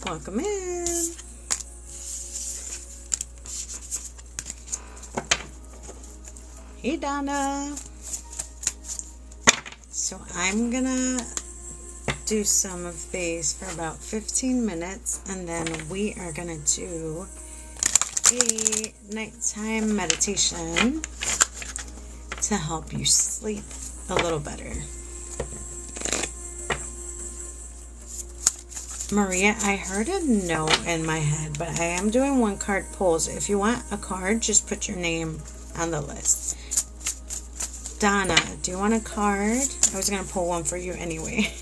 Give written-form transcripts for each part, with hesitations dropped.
Welcome in. Hey, Donna. So I'm gonna do some of these for about 15 minutes, and then we are gonna do a nighttime meditation to help you sleep a little better. Maria, I heard a no in my head, but I am doing one card pulls. If you want a card, just put your name on the list. Donna, do you want a card? I was going to pull one for you anyway.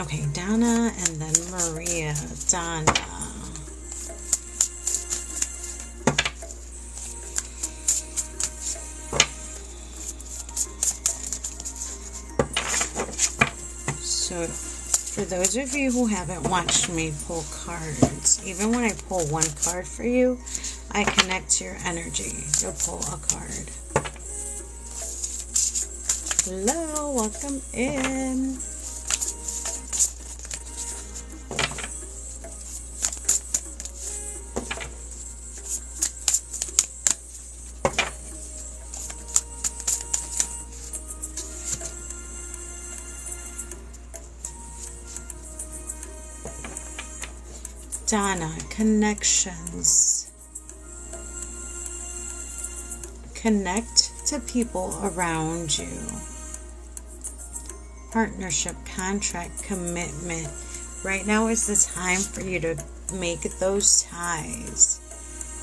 Okay, Donna and then Maria. Donna. So, for those of you who haven't watched me pull cards, even when I pull one card for you, I connect to your energy. You'll pull a card. Hello, welcome in. Donna, connections. Connect to people around you. Partnership, contract, commitment. Right now is the time for you to make those ties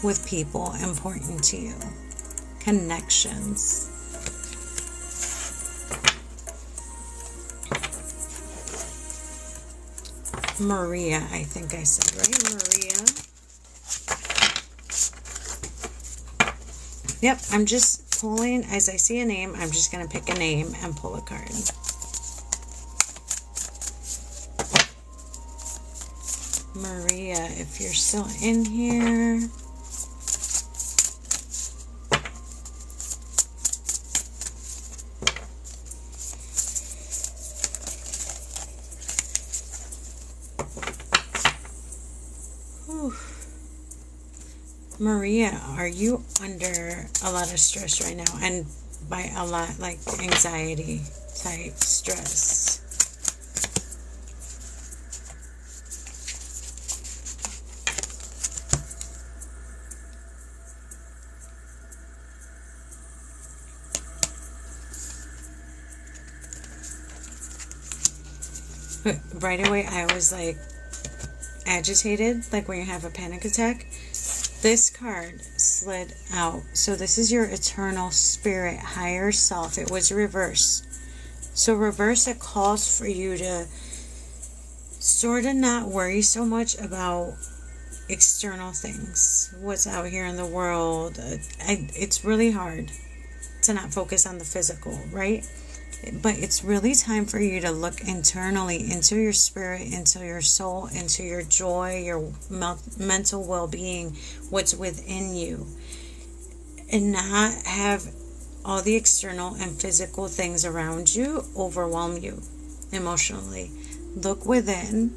with people important to you. Connections. Maria, I think I said, right? Maria. Yep, I'm just pulling. As I see a name, I'm just going to pick a name and pull a card. Maria, if you're still in here. Maria, are you under a lot of stress right now? And by a lot, like anxiety type stress. But right away, I was like agitated, like when you have a panic attack. This card slid out. So this is your eternal spirit, higher self. It was reverse. So reverse, it calls for you to sort of not worry so much about external things. What's out here in the world. It's really hard to not focus on the physical, right? But it's really time for you to look internally into your spirit, into your soul, into your joy, your mental well-being, what's within you, and not have all the external and physical things around you overwhelm you emotionally. Look within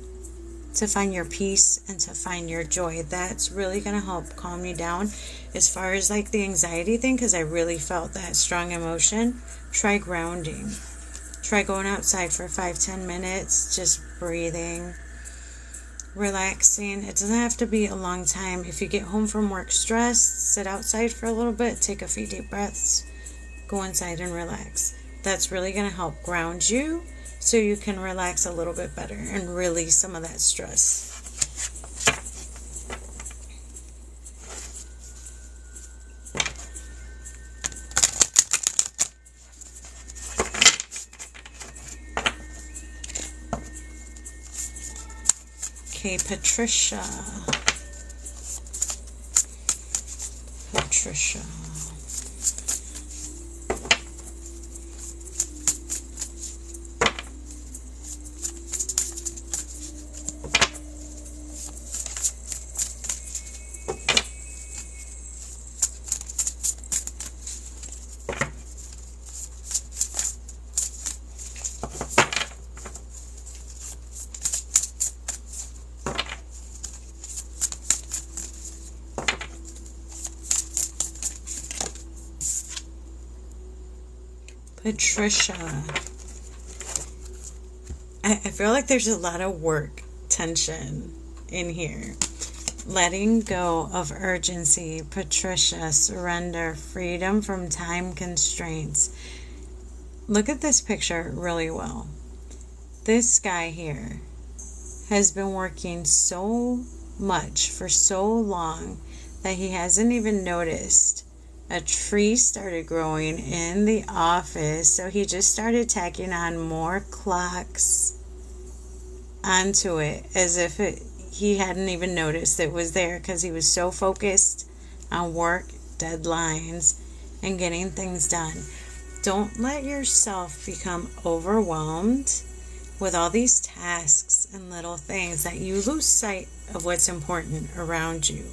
to find your peace and to find your joy. That's really going to help calm you down. As far as like the anxiety thing, because I really felt that strong emotion, try grounding. Try going outside for 5-10 minutes, just breathing, relaxing. It doesn't have to be a long time. If you get home from work stressed, sit outside for a little bit, take a few deep breaths, go inside and relax. That's really going to help ground you so you can relax a little bit better and release some of that stress. Okay, Patricia. Patricia. I feel like there's a lot of work tension in here. Letting go of urgency. Patricia, surrender, freedom from time constraints. Look at this picture really well. This guy here has been working so much for so long that he hasn't even noticed a tree started growing in the office. So he just started tacking on more clocks onto it as if he hadn't even noticed it was there, because he was so focused on work, deadlines, and getting things done. Don't let yourself become overwhelmed with all these tasks and little things that you lose sight of what's important around you.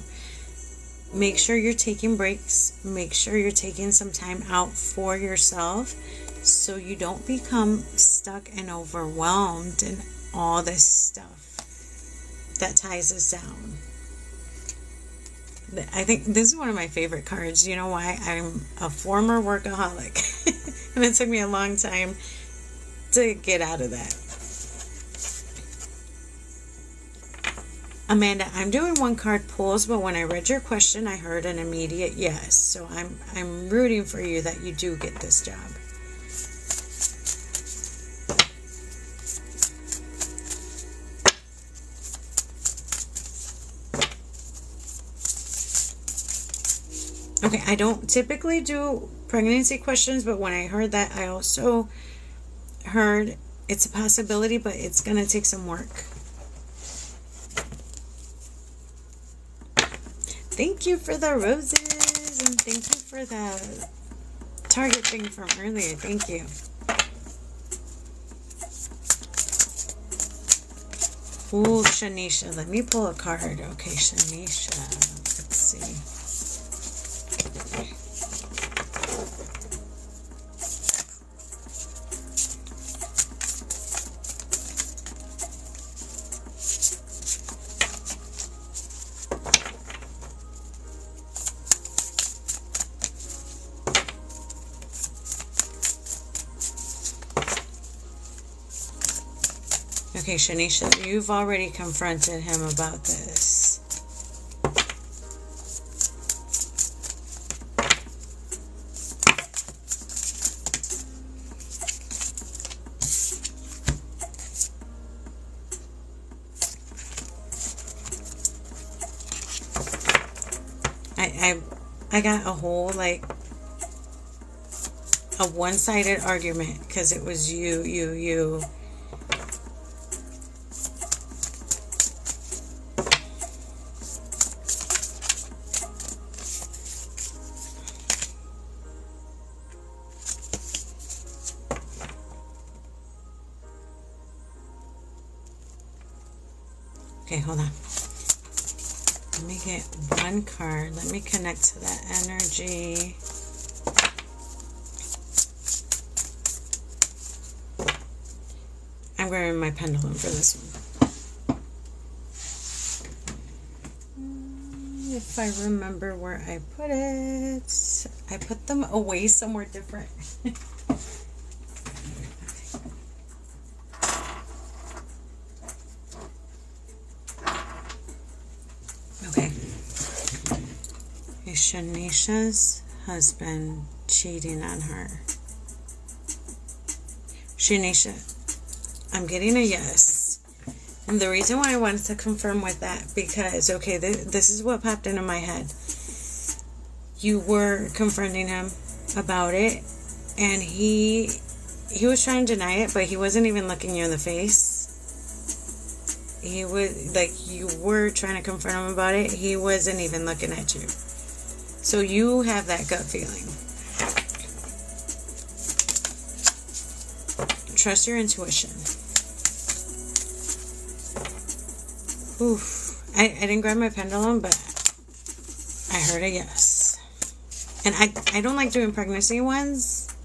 Make sure you're taking breaks. Make sure you're taking some time out for yourself so you don't become stuck and overwhelmed in all this stuff that ties us down. I think this is one of my favorite cards. You know why? I'm a former workaholic. And it took me a long time to get out of that. Amanda, I'm doing one card pulls, but when I read your question, I heard an immediate yes. So I'm rooting for you that you do get this job. Okay, I don't typically do pregnancy questions, but when I heard that, I also heard it's a possibility, but it's going to take some work. Thank you for the roses, and thank you for the Target thing from earlier. Thank you. Ooh, Shanisha. Let me pull a card. Okay, Shanisha. Let's see. Okay, Shanisha, you've already confronted him about this. I got a whole, like, a one-sided argument because it was you. Okay, hold on. Let me get one card. Let me connect to that energy. I'm grabbing my pendulum for this one. If I remember where I put it. I put them away somewhere different. Okay. Is Shanisha's husband cheating on her? Shanisha, I'm getting a yes. And the reason why I wanted to confirm with that, because, okay, this is what popped into my head. You were confronting him about it, and he was trying to deny it, but he wasn't even looking you in the face. He was, like, you were trying to confront him about it. He wasn't even looking at you. So you have that gut feeling. Trust your intuition. Oof. I didn't grab my pendulum, but I heard a yes. And I don't like doing pregnancy ones,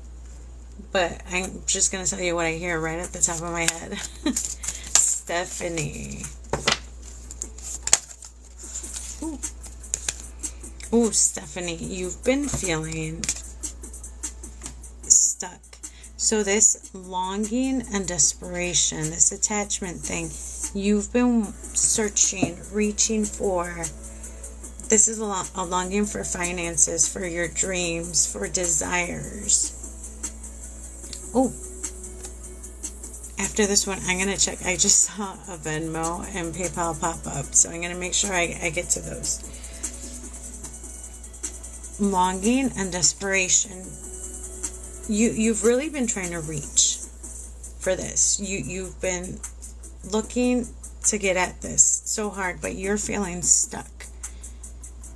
but I'm just going to tell you what I hear right at the top of my head. Stephanie. Ooh, Stephanie, you've been feeling stuck. So this longing and desperation, this attachment thing, you've been searching, reaching for. This is a longing for finances, for your dreams, for desires. Oh, after this one, I'm going to check. I just saw a Venmo and PayPal pop up, so I'm going to make sure I get to those. Longing and desperation. You've really been trying to reach for this. You've been looking to get at this so hard, but you're feeling stuck.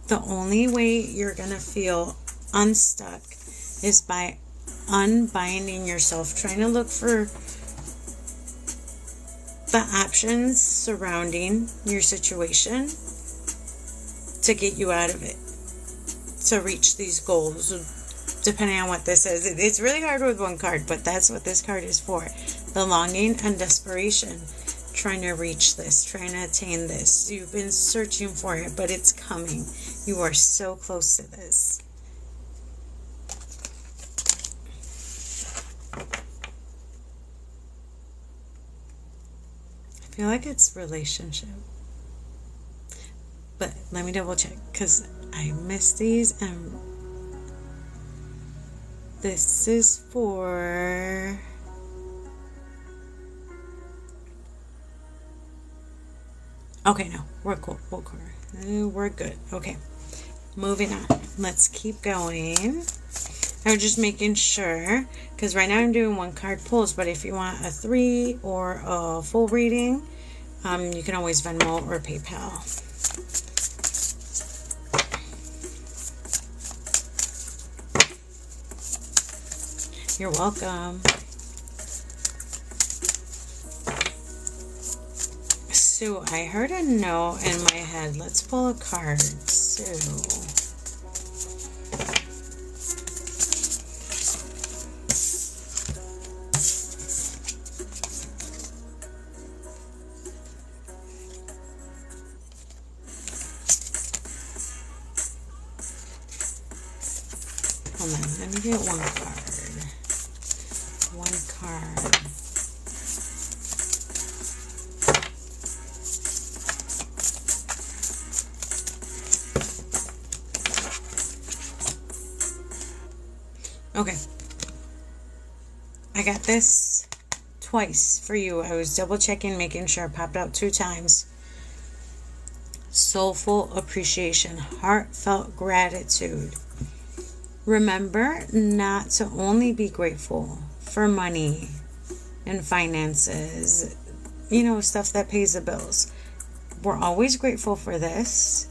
The only way you're going to feel unstuck is by unbinding yourself, trying to look for the options surrounding your situation to get you out of it, to reach these goals, depending on what this is. It's really hard with one card, but that's what this card is for. The longing and desperation, trying to reach this, trying to attain this. You've been searching for it, but it's coming. You are so close to this. I feel like it's relationship. But let me double check, because I missed these, and this is for... Okay, no, we're cool. We're good. Okay, moving on. Let's keep going. I was just making sure, because right now I'm doing one card pulls, but if you want a 3 or a full reading, you can always Venmo or PayPal. You're welcome. Sue, I heard a no in my head. Let's pull a card. Sue. Hold on, let me get one card. One card. Okay. I got this twice for you. I was double checking, making sure it popped out 2 times. Soulful appreciation, heartfelt gratitude. Remember not to only be grateful for money and finances, stuff that pays the bills. We're always grateful for this,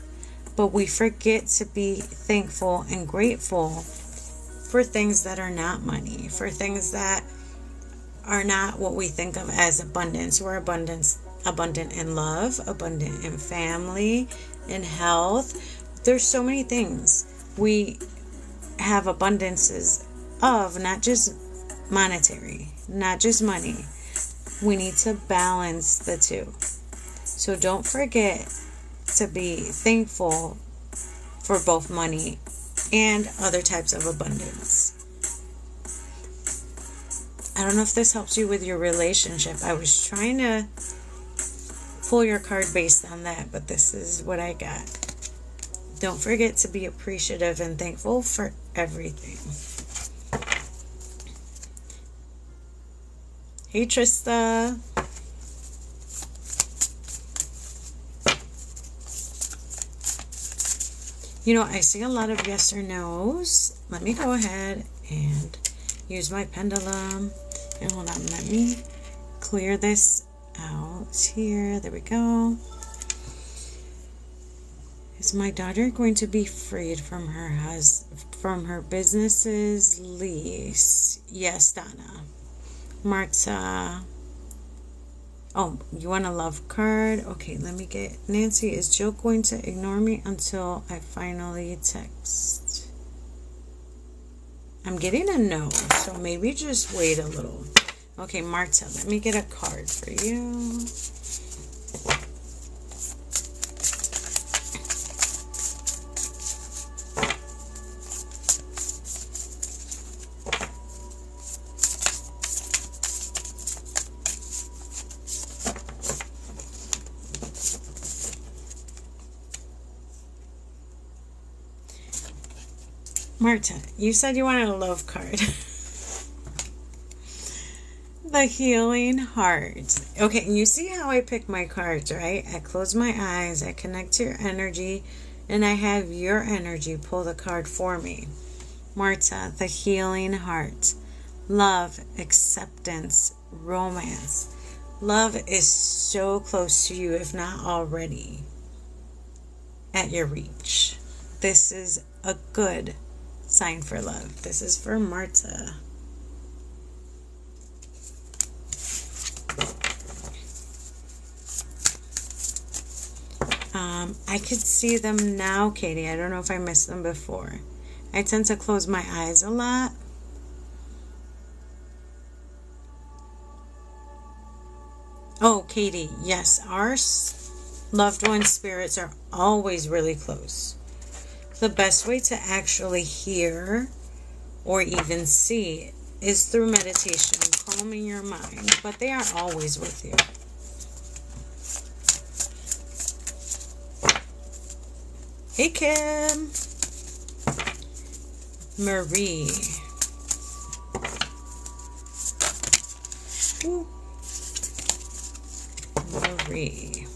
but we forget to be thankful and grateful for things that are not money, for things that are not what we think of as abundance. We're abundant in love, abundant in family, in health. There's so many things we have abundances of, not just monetary, not just money. We need to balance the two. So don't forget to be thankful for both money and other types of abundance. I don't know if this helps you with your relationship. I was trying to pull your card based on that, but this is what I got. Don't forget to be appreciative and thankful for everything. Hey, Trista. I see a lot of yes or no's. Let me go ahead and use my pendulum. And hold on, let me clear this out here. There we go. Is my daughter going to be freed from her business's lease? Yes, Donna. Marta. Oh, you want a love card? Okay, let me get... Nancy, is Jill going to ignore me until I finally text? I'm getting a no, so maybe just wait a little. Okay, Marta, let me get a card for you. Marta, you said you wanted a love card. The healing heart. Okay, and you see how I pick my cards, right? I close my eyes, I connect to your energy, and I have your energy pull the card for me. Marta, the healing heart. Love, acceptance, romance. Love is so close to you, if not already at your reach. This is a good sign for love. This is for Marta. I could see them now, Katie. I don't know if I missed them before. I tend to close my eyes a lot. Oh, Katie, yes, our loved one spirits are always really close. The best way to actually hear or even see is through meditation, calming your mind, but they are always with you. Hey, Kim. Marie. Ooh. Marie.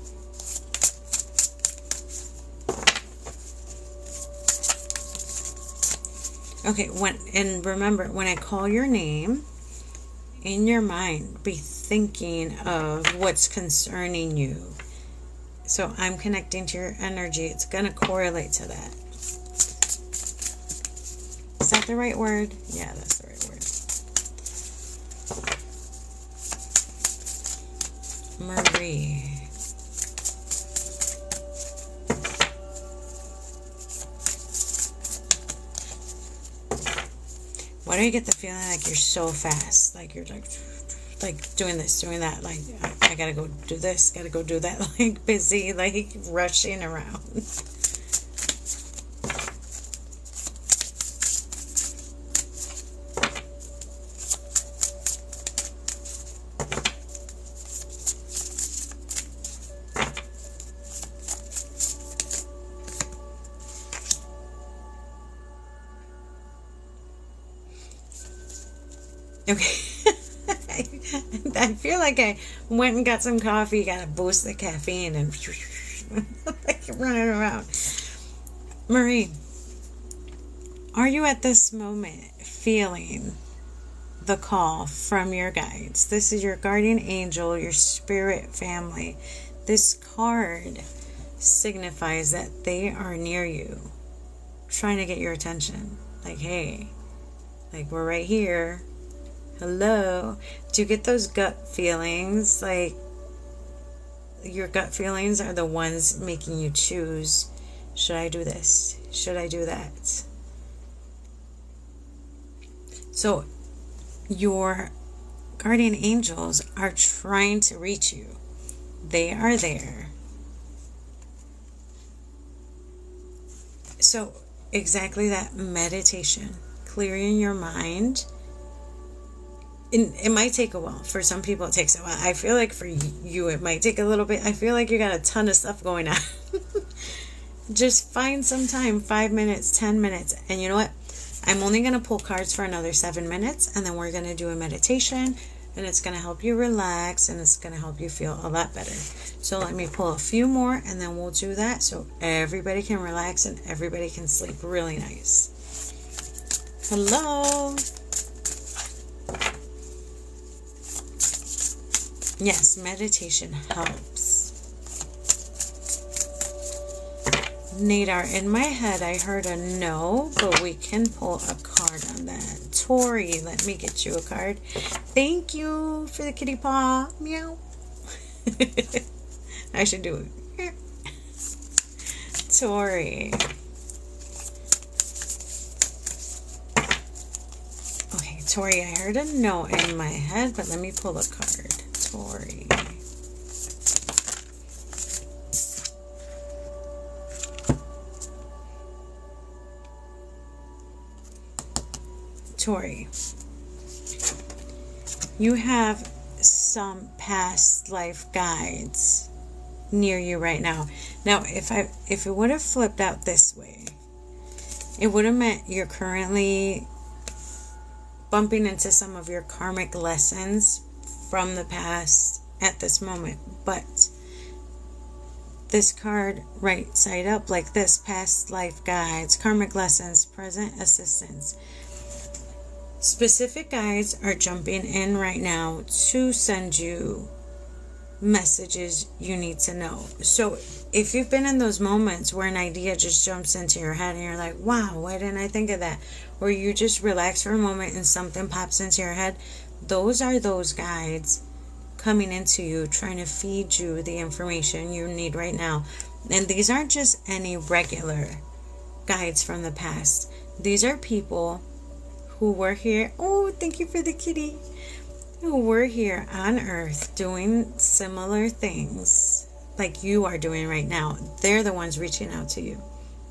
Okay, and remember, when I call your name, in your mind, be thinking of what's concerning you. So I'm connecting to your energy. It's going to correlate to that. Is that the right word? Yeah, that's the right word. Marie. Why do I get the feeling like you're so fast? Like you're like doing this, doing that. Like, I gotta go do this, gotta go do that. Like busy, like rushing around. Okay. I feel like I went and got some coffee, got to boost the caffeine, and like running around. Marie, are you at this moment feeling the call from your guides? This is your guardian angel, your spirit family. This card signifies that they are near you, trying to get your attention. Like, hey, like we're right here. Hello. Do you get those gut feelings? Like, your gut feelings are the ones making you choose. Should I do this? Should I do that? So, your guardian angels are trying to reach you. They are there. So, exactly that meditation. Clearing your mind. It might take a while. For some people, it takes a while. I feel like for you, it might take a little bit. I feel like you got a ton of stuff going on. Just find some time, 5 minutes, 10 minutes. And you know what? I'm only going to pull cards for another 7 minutes. And then we're going to do a meditation. And it's going to help you relax. And it's going to help you feel a lot better. So let me pull a few more. And then we'll do that. So everybody can relax and everybody can sleep really nice. Hello. Yes, meditation helps. Nadar, in my head, I heard a no, but we can pull a card on that. Tori, let me get you a card. Thank you for the kitty paw. Meow. I should do it. Tori. Okay, Tori, I heard a no in my head, but let me pull a card. Tori. Tori, you have some past life guides near you right now. Now, if it would have flipped out this way, It would have meant you're currently bumping into some of your karmic lessons from the past at this moment. But this card, right side up, like this, past life guides, karmic lessons, present assistance. Specific guides are jumping in right now to send you messages you need to know. So if you've been in those moments where an idea just jumps into your head and you're like, wow, why didn't I think of that? Or you just relax for a moment and something pops into your head, those are those guides coming into you, trying to feed you the information you need right now. And these aren't just any regular guides from the past. These are people who were here. Oh, thank you for the kitty. Who were here on Earth doing similar things like you are doing right now. They're the ones reaching out to you.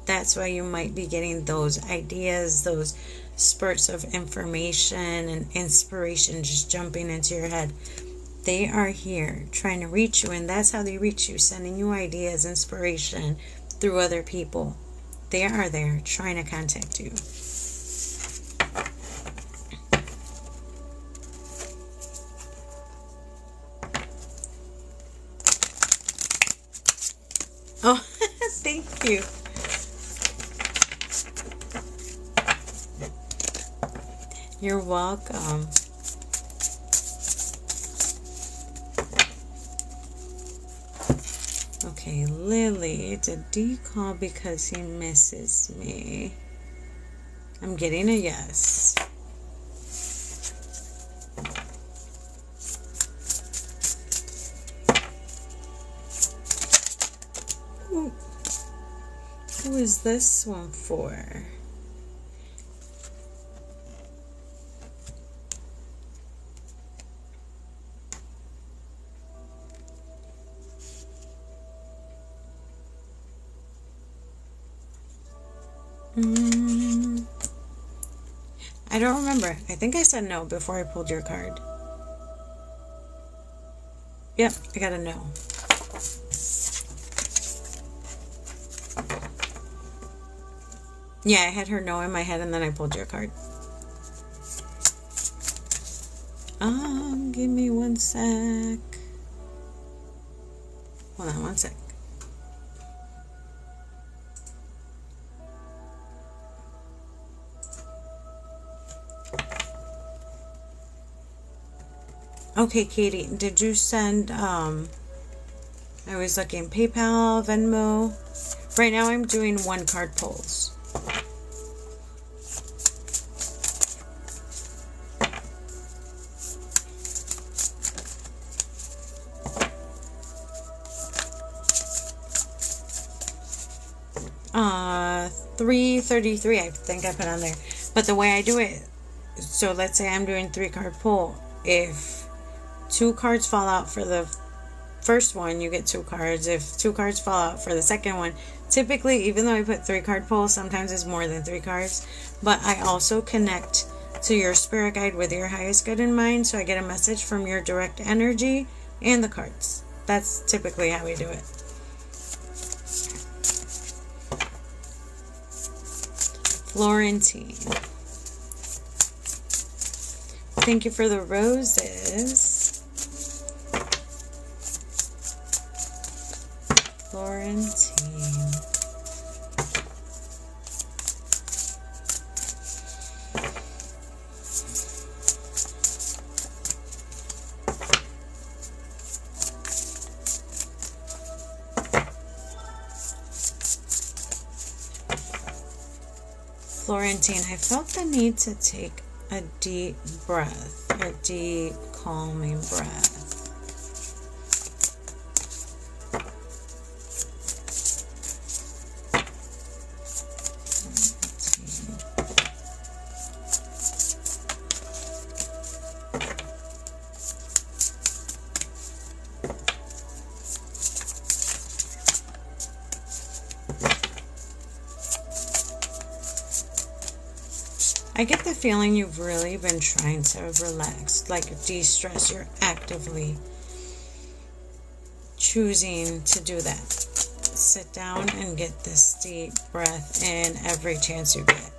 That's why you might be getting those ideas, those spurts of information and inspiration just jumping into your head. They are here trying to reach you, and that's how they reach you, sending you ideas, inspiration through other people. They are there trying to contact you. Oh, thank you. You're welcome. Okay, Lily, did D call because he misses me? I'm getting a yes. Ooh. Who is this one for? I don't remember. I think I said no before I pulled your card. Yep, I got a no. Yeah, I had her no in my head and then I pulled your card. Give me one sec. Hold on one sec. Okay, Katie, did you send, I was looking, PayPal, Venmo? Right now I'm doing one card pulls. $333, I think I put on there. But the way I do it, so let's say I'm doing 3-card pull. If 2 cards fall out for the first one, you get 2 cards. If 2 cards fall out for the second one, typically, even though I put 3-card pull, sometimes it's more than 3 cards. But I also connect to your spirit guide with your highest good in mind, so I get a message from your direct energy and the cards. That's typically how we do it. Florentine, thank you for the roses. Florentine. Florentine, I felt the need to take a deep breath, a deep calming breath. I get the feeling you've really been trying to relax, like de-stress. You're actively choosing to do that. sit down and get this deep breath in every chance you get.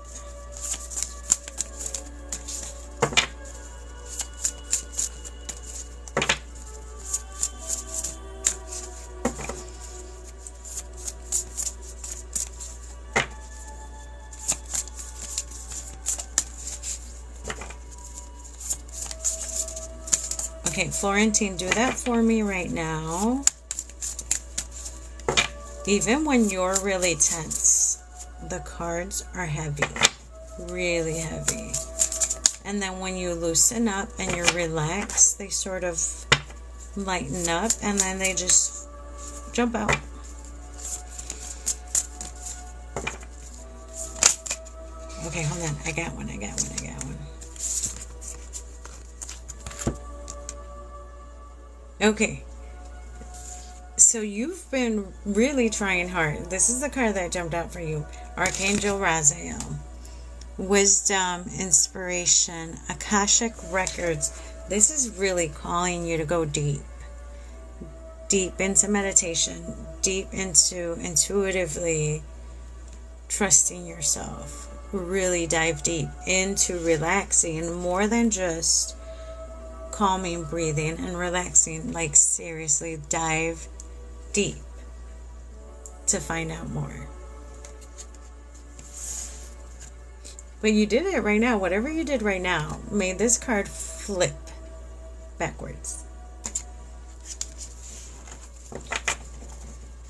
Okay, Florentine, do that for me right now. Even when you're really tense, the cards are heavy, really heavy. And then when you loosen up and you're relaxed, they sort of lighten up and then they just jump out. Okay, hold on. I got one. Okay. So you've been really trying hard. This is the card that jumped out for you. Archangel Raziel. Wisdom, inspiration, Akashic records. This is really calling you to go deep. Deep into meditation. Deep into intuitively trusting yourself. Really dive deep into relaxing more than just calming, breathing, and relaxing. Like seriously, dive deep to find out more. But you did it right now. Whatever you did right now made this card flip backwards.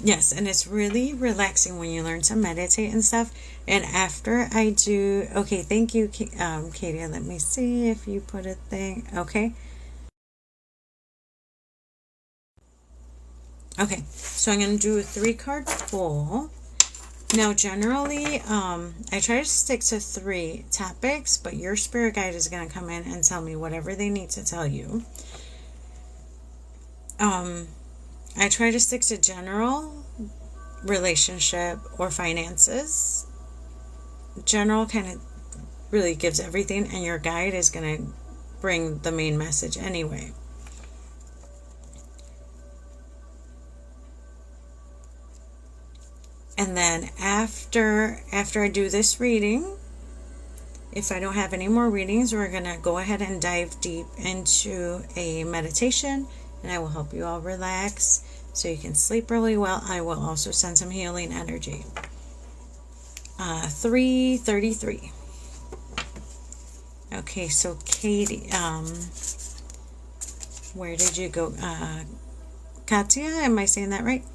Yes, and it's really relaxing when you learn to meditate and stuff. And after I do, okay, thank you, Katie. Let me see if you put a thing. Okay. Okay, so I'm going to do a 3-card pull. Now, generally, I try to stick to 3 topics, but your spirit guide is going to come in and tell me whatever they need to tell you. I try to stick to general, relationship, or finances. General kind of really gives everything, and your guide is going to bring the main message anyway. And then after I do this reading, if I don't have any more readings, we're going to go ahead and dive deep into a meditation, and I will help you all relax so you can sleep really well. I will also send some healing energy. 333. Okay, so Katie, where did you go? Katya, am I saying that right?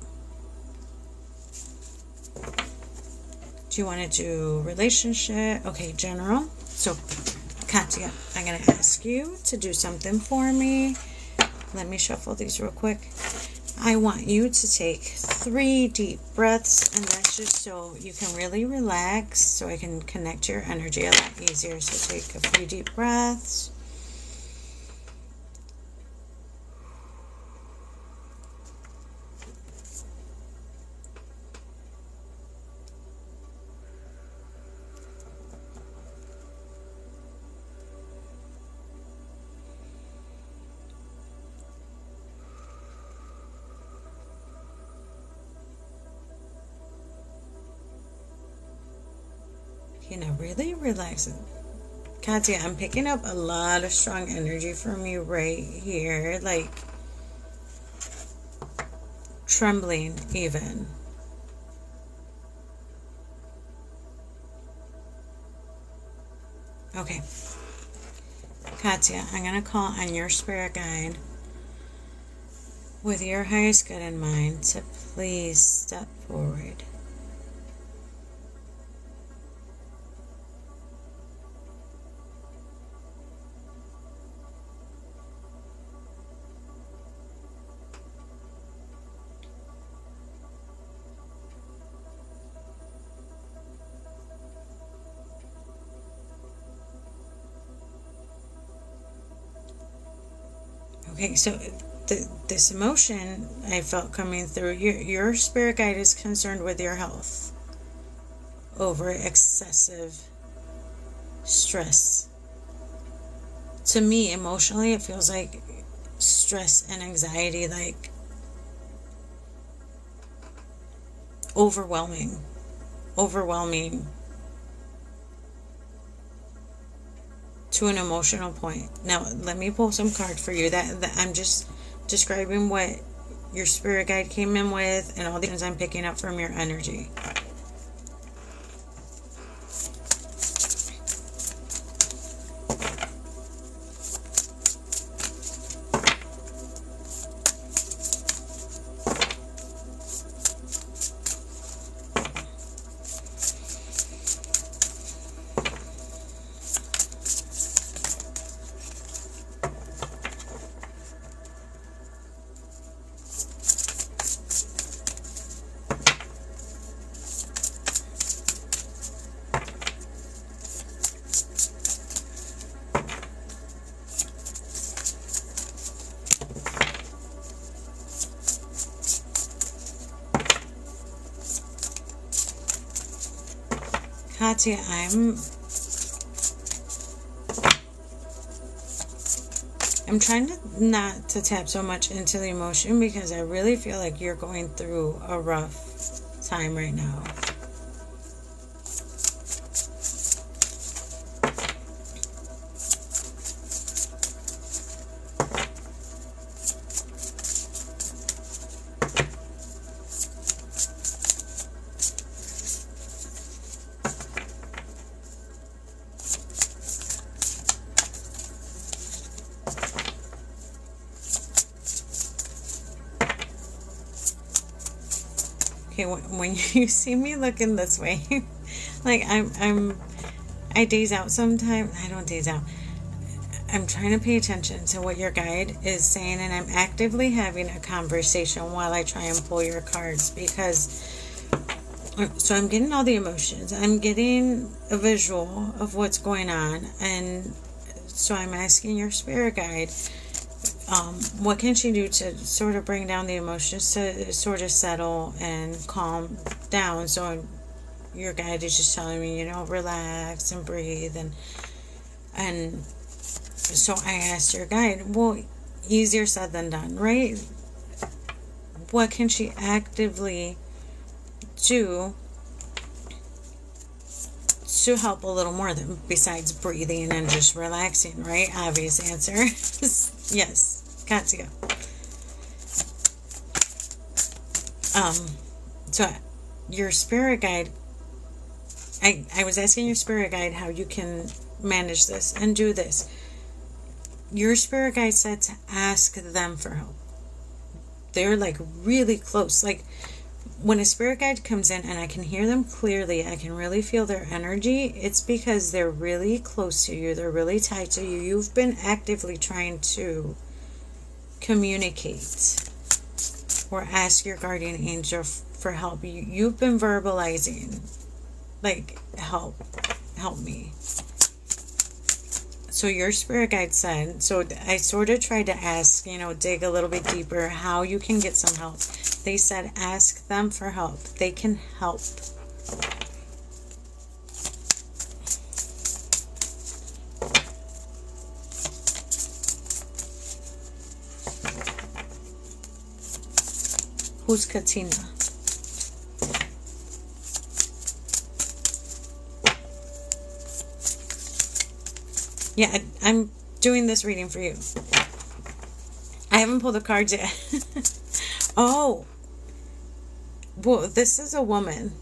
Do you want to do relationship? Okay, general. So, Katya, I'm going to ask you to do something for me. Let me shuffle these real quick. I want you to take 3 deep breaths, and that's just so you can really relax, so I can connect your energy a lot easier. So take a 3 deep breaths. You know, really relaxing. Katya, I'm picking up a lot of strong energy from you right here. Like, trembling even. Okay. Katya, I'm going to call on your spirit guide with your highest good in mind to please step forward. Okay, so this emotion I felt coming through, your spirit guide is concerned with your health over excessive stress. To me, emotionally, it feels like stress and anxiety, like overwhelming to an emotional point. Now, let me pull some cards for you. That I'm just describing what your spirit guide came in with and all the things I'm picking up from your energy. Katya, I'm trying not to tap so much into the emotion because I really feel like you're going through a rough time right now. Okay, when you see me looking this way, like I daze out sometimes. I don't daze out. I'm trying to pay attention to what your guide is saying, and I'm actively having a conversation while I try and pull your cards because, so I'm getting all the emotions. I'm getting a visual of what's going on, and so I'm asking your spirit guide, what can she do to sort of bring down the emotions to sort of settle and calm down? So your guide is just telling me, relax and breathe. And so I asked your guide, well, easier said than done, right? What can she actively do to help a little more than besides breathing and just relaxing, right? Obvious answer. Yes. Katya. So your spirit guide, I was asking your spirit guide how you can manage this and do this. Your spirit guide said to ask them for help. They're like really close. Like when a spirit guide comes in and I can hear them clearly, I can really feel their energy. It's because they're really close to you. They're really tied to you. You've been actively trying to communicate or ask your guardian angel for help. You've been verbalizing, like, help me. So your spirit guide said, so I sort of tried to ask, dig a little bit deeper how you can get some help. They said ask them for help. They can help. Who's Katina? Yeah, I'm doing this reading for you. I haven't pulled the cards yet. Oh. Well, this is a woman.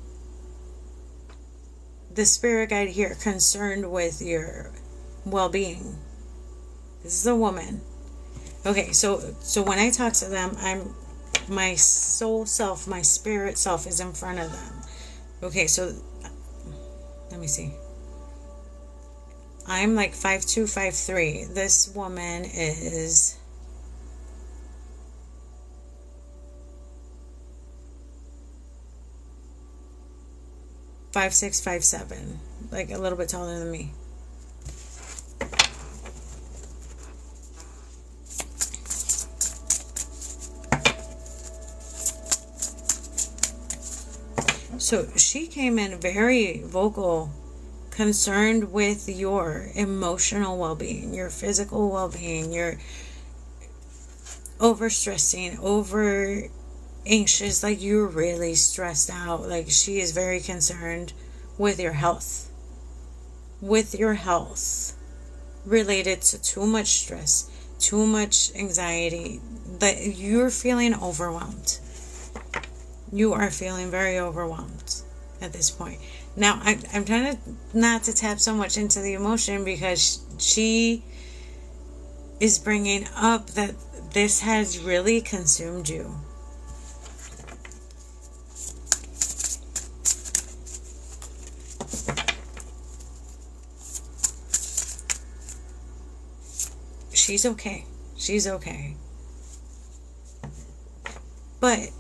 The spirit guide here concerned with your well-being. This is a woman. Okay, so when I talk to them, my soul self, my spirit self is in front of them. Okay, so let me see. I'm like 5'2", 5'3". This woman is 5'6", 5'7", like a little bit taller than me. So she came in very vocal, concerned with your emotional well-being, your physical well-being, your overstressing, anxious, like you're really stressed out. Like she is very concerned with your health. With your health related to too much stress, too much anxiety, that you're feeling overwhelmed. You are feeling very overwhelmed at this point. Now, I'm trying to not to tap so much into the emotion because she is bringing up that this has really consumed you. She's okay. She's okay. But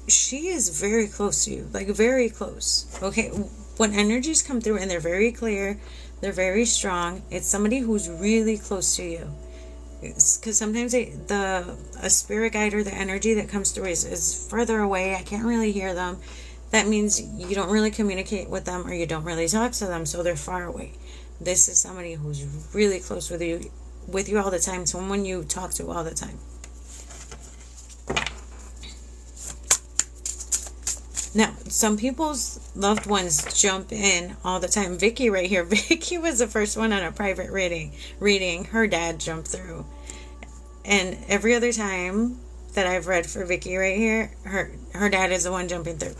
she is very close to you. Like, very close. Okay? When energies come through and they're very clear, they're very strong, it's somebody who's really close to you. Because sometimes a spirit guide or the energy that comes through is further away. I can't really hear them. That means you don't really communicate with them or you don't really talk to them, so they're far away. This is somebody who's really close with you all the time, someone you talk to all the time. Now, some people's loved ones jump in all the time. Vicky right here. Vicky was the first one on a private reading. Her dad jumped through. And every other time that I've read for Vicky right here, her dad is the one jumping through.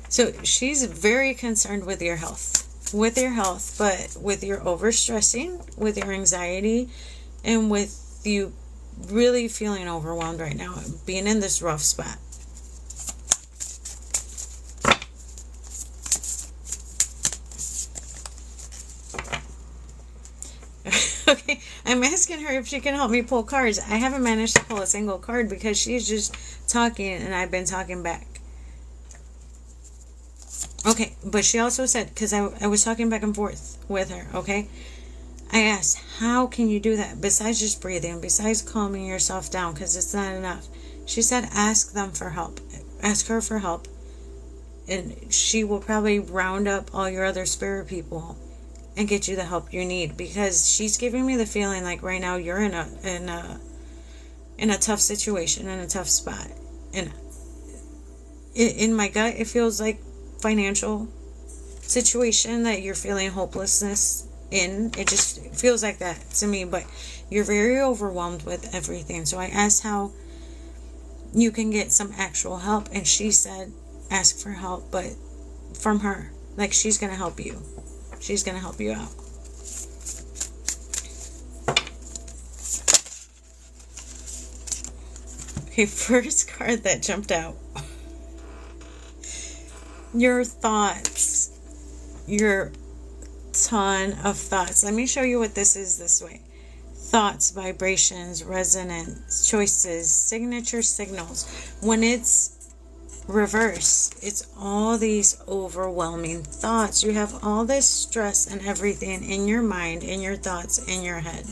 So she's very concerned with your health. With your health, but with your overstressing, with your anxiety, and with you really feeling overwhelmed right now, being in this rough spot. Okay, I'm asking her if she can help me pull cards. I haven't managed to pull a single card because she's just talking and I've been talking back. Okay, but she also said, because I was talking back and forth with her, okay? I asked, how can you do that besides just breathing, besides calming yourself down, because it's not enough? She said, ask them for help. Ask her for help. And she will probably round up all your other spirit people and get you the help you need, because she's giving me the feeling like right now you're in a tough situation, in a tough spot. And in my gut, it feels like financial situation that you're feeling hopelessness in. It just feels like that to me, but you're very overwhelmed with everything. So I asked how you can get some actual help, and she said ask for help, but from her, like she's gonna help you. She's gonna help you out. Okay, first card that jumped out. Your thoughts. Your ton of thoughts. Let me show you what this is this way. Thoughts, vibrations, resonance, choices, signature signals. When it's reverse, it's all these overwhelming thoughts. You have all this stress and everything in your mind, in your thoughts, in your head.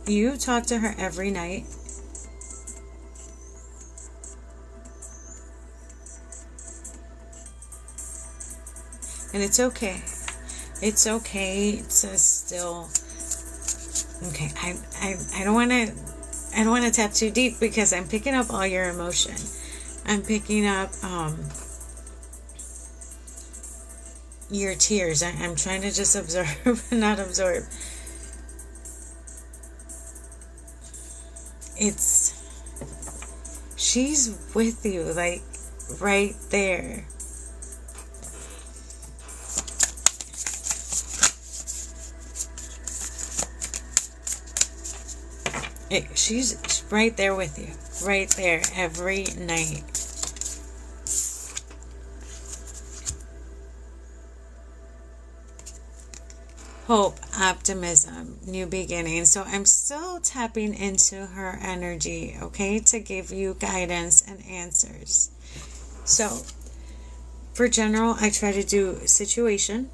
You talk to her every night? And it's okay. It's okay to still. Okay, I don't want to tap too deep because I'm picking up all your emotion. I'm picking up your tears. I'm trying to just observe, not absorb. She's with you, like right there. She's right there with you, right there every night. Hope, optimism, new beginnings. So I'm still tapping into her energy, okay, to give you guidance and answers. So for general, I try to do situation,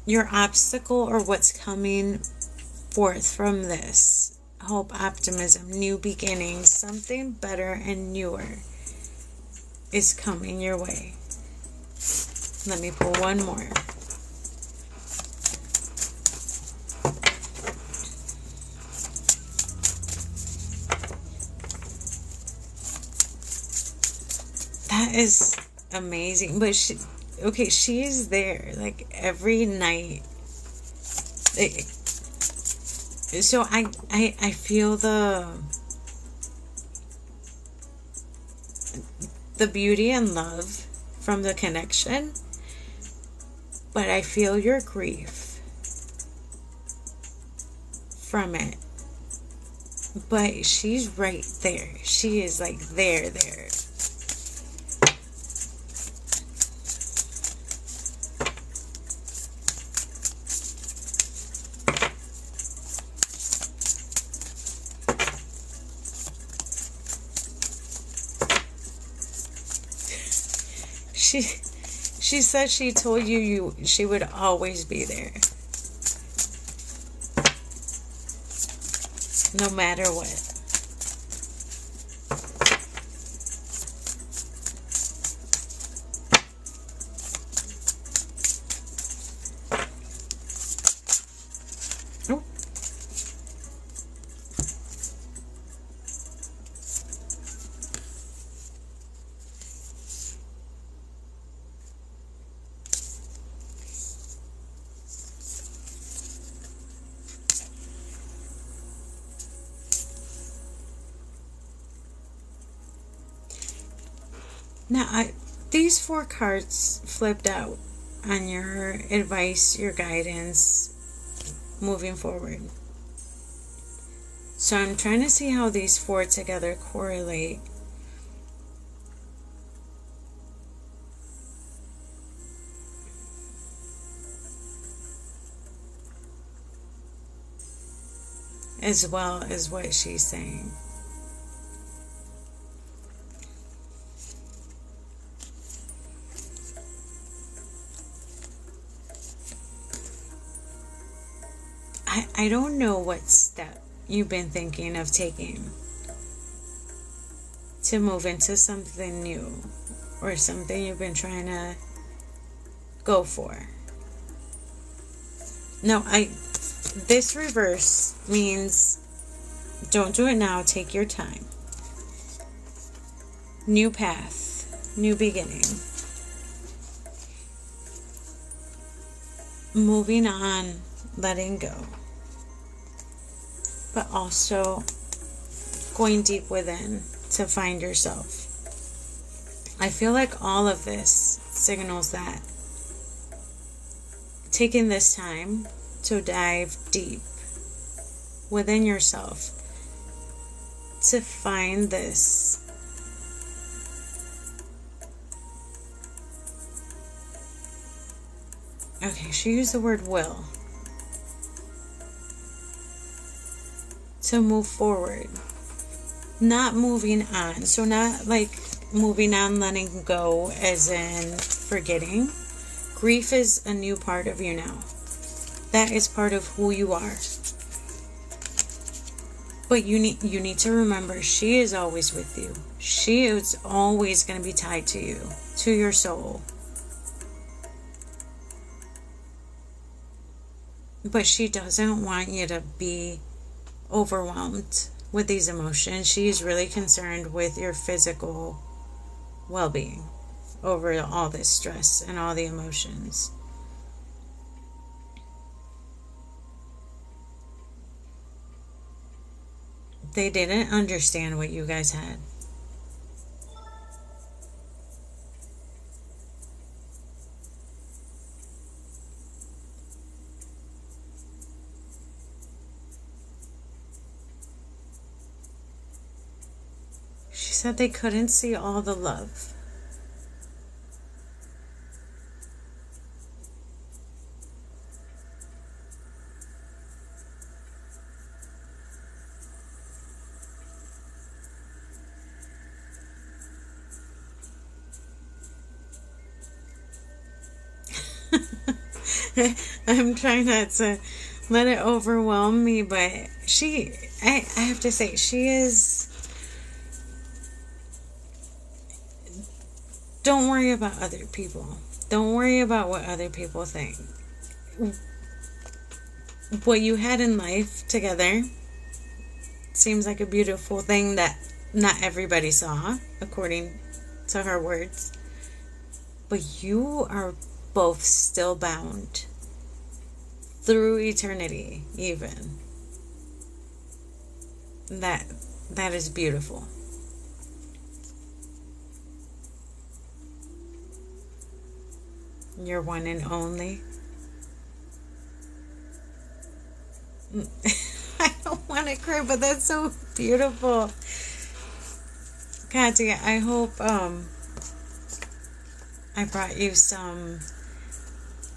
your obstacle or what's coming forth from this. hope, optimism, new beginnings, something better and newer is coming your way. Let me pull one more. That is amazing. But she is there like every night. So I feel the beauty and love from the connection, but I feel your grief from it. But she's right there. She is like there. She said she told you she would always be there. No matter what. Oh. Now, these 4 cards flipped out on your advice, your guidance, moving forward. So I'm trying to see how these 4 together correlate. As well as what she's saying. I don't know what step you've been thinking of taking to move into something new or something you've been trying to go for. No, this reverse means don't do it now, take your time. New path, new beginning. Moving on, letting go. But also going deep within to find yourself. I feel like all of this signals that. Taking this time to dive deep within yourself to find this okay, she used the word will. To move forward, not moving on. So not like moving on, letting go as in forgetting. Grief is a new part of you now. That is part of who you are. But you need to remember, she is always with you. She is always going to be tied to you, to your soul. But she doesn't want you to be overwhelmed with these emotions. She's really concerned with your physical well-being over all this stress and all the emotions. They didn't understand what you guys had. She said they couldn't see all the love. I'm trying not to let it overwhelm me, but I have to say, she is... Don't worry about other people. Don't worry about what other people think. What you had in life together seems like a beautiful thing that not everybody saw, according to her words. But you are both still bound through eternity, even. That is beautiful. You're one and only. I don't want to cry, but that's so beautiful. Katya, I hope I brought you some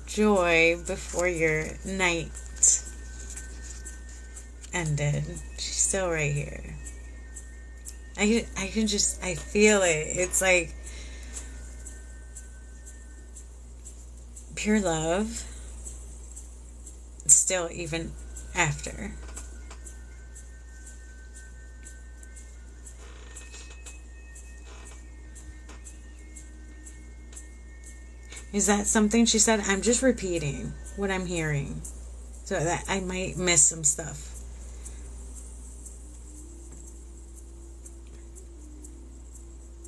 joy before your night ended. She's still right here. I can just, I feel it. It's like pure love. Still, even after. Is that something she said? I'm just repeating what I'm hearing, so that I might miss some stuff.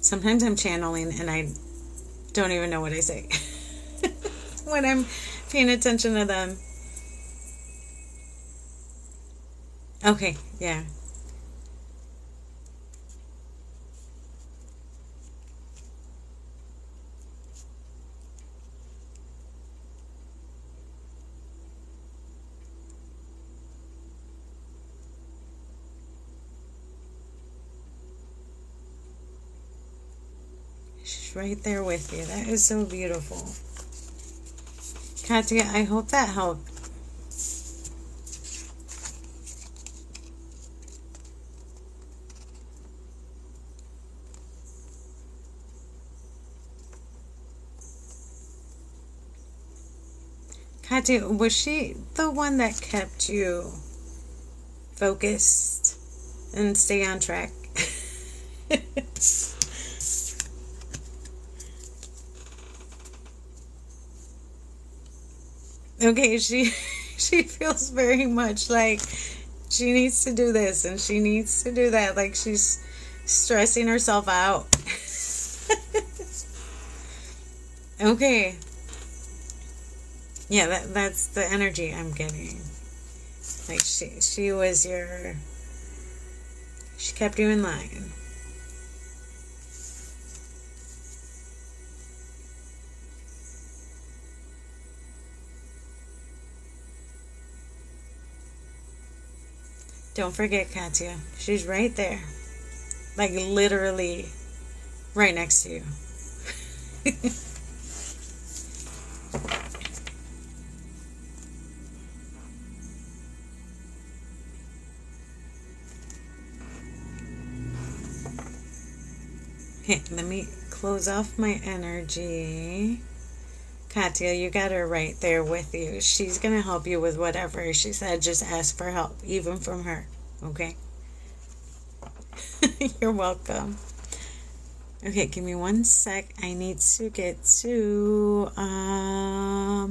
Sometimes I'm channeling and I don't even know what I say when I'm paying attention to them. Okay, yeah. She's right there with you. That is so beautiful. Katya, I hope that helped. Katya, was she the one that kept you focused and stay on track? Okay, she feels very much like she needs to do this and she needs to do that. Like she's stressing herself out. Okay. Yeah, that's the energy I'm getting. Like she was she kept you in line. Don't forget, Katya. She's right there. Like literally right next to you. Okay, let me close off my energy. Katya, you got her right there with you. She's going to help you with whatever. She said just ask for help, even from her. Okay? You're welcome. Okay, give me 1 sec. I need to get to... I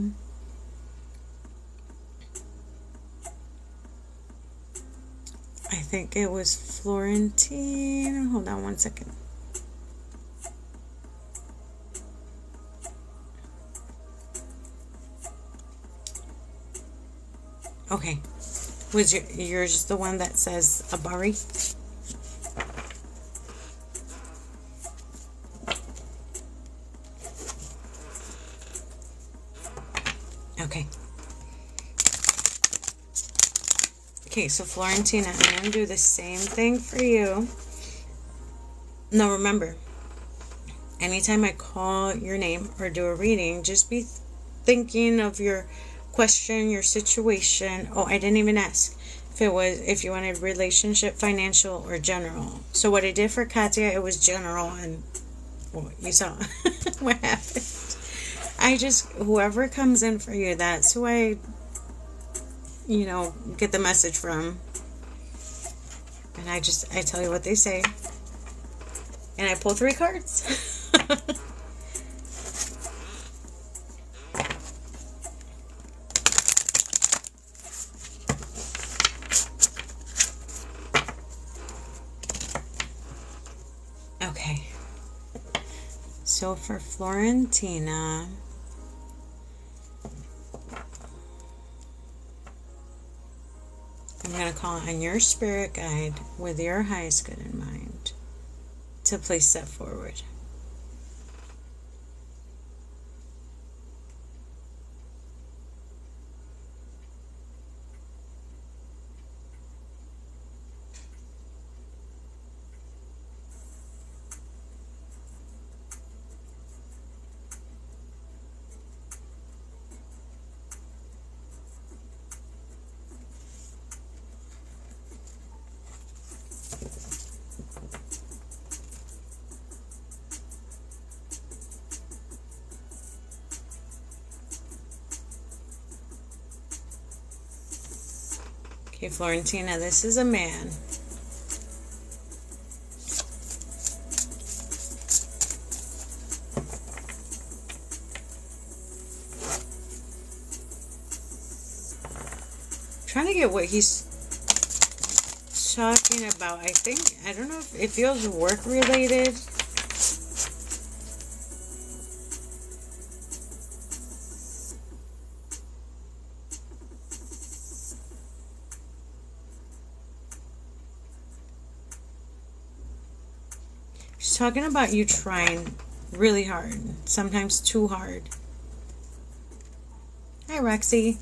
think it was Florentine. Hold on 1 second. Okay. Was yours the one that says Abari? Okay. Okay, so Florentina, I'm going to do the same thing for you. Now remember, anytime I call your name or do a reading, just be thinking of your question, your situation. Oh, I didn't even ask if you wanted relationship, financial, or general. So what I did for Katya, it was general, and well, you saw what happened. Whoever comes in for you, that's who I, get the message from. And I tell you what they say. And I pull 3 cards. Okay. So for Florentina, I'm going to call on your spirit guide with your highest good in mind to please step forward. Okay, Florentina, this is a man. Trying to get what he's talking about. I don't know if it feels work related. She's talking about you trying really hard, sometimes too hard. Hi, Rexy.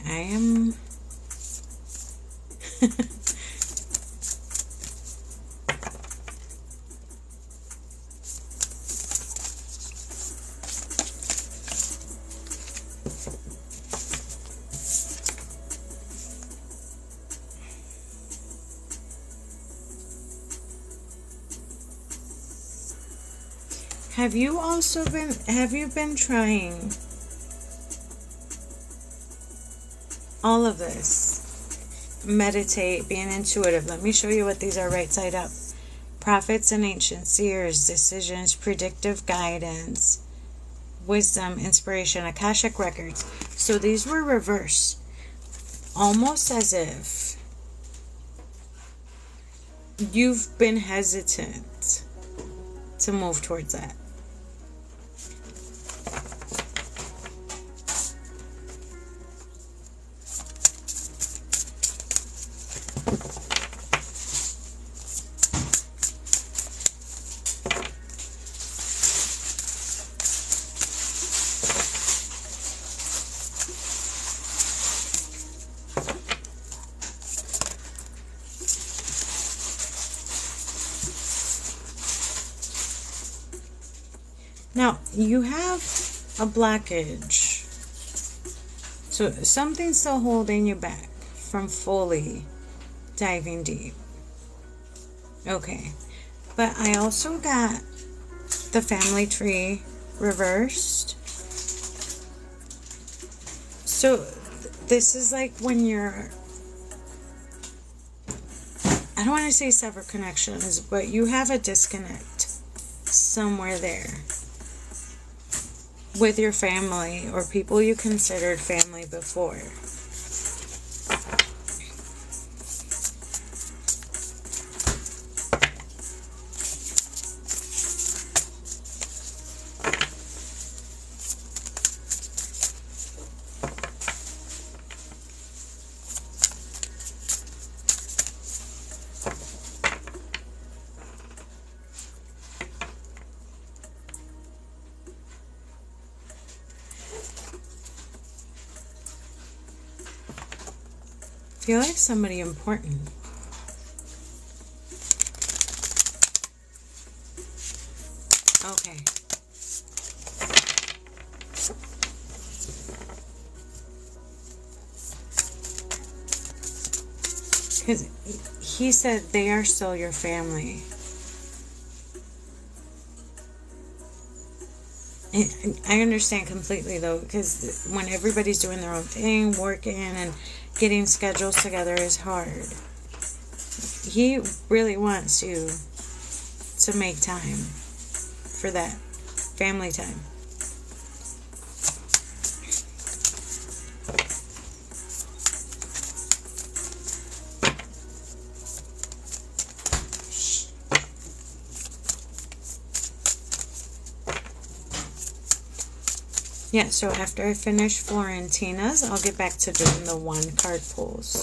I am have you been trying all of this? Meditate, being intuitive. Let me show you what these are right side up. Prophets and ancient seers, decisions, predictive guidance, wisdom, inspiration, Akashic records. So these were reversed. Almost as if you've been hesitant to move towards that. Now, you have a blockage. So, something's still holding you back from fully diving deep. Okay. But I also got the family tree reversed. So, this is like when you're... I don't want to say sever connections, but you have a disconnect somewhere there with your family or people you considered family before. feel like somebody important. Okay. Because he said they are still your family. I understand completely, though, because when everybody's doing their own thing, working and getting schedules together is hard. He really wants you to make time for that family time. Yeah, so after I finish Florentina's, I'll get back to doing the 1 card pulls.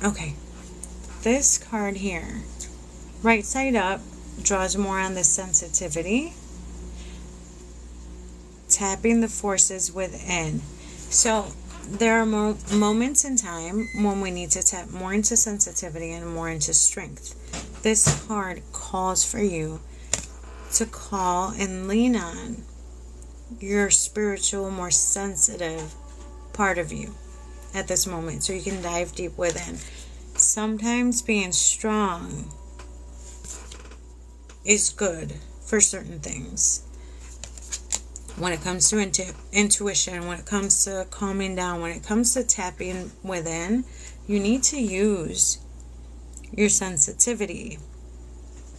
Okay, this card here, right side up, draws more on the sensitivity, tapping the forces within. So there are moments in time when we need to tap more into sensitivity and more into strength. This card calls for you to call and lean on your spiritual, more sensitive part of you at this moment, so you can dive deep within. Sometimes being strong is good for certain things. When it comes to intuition, when it comes to calming down, when it comes to tapping within, you need to use your sensitivity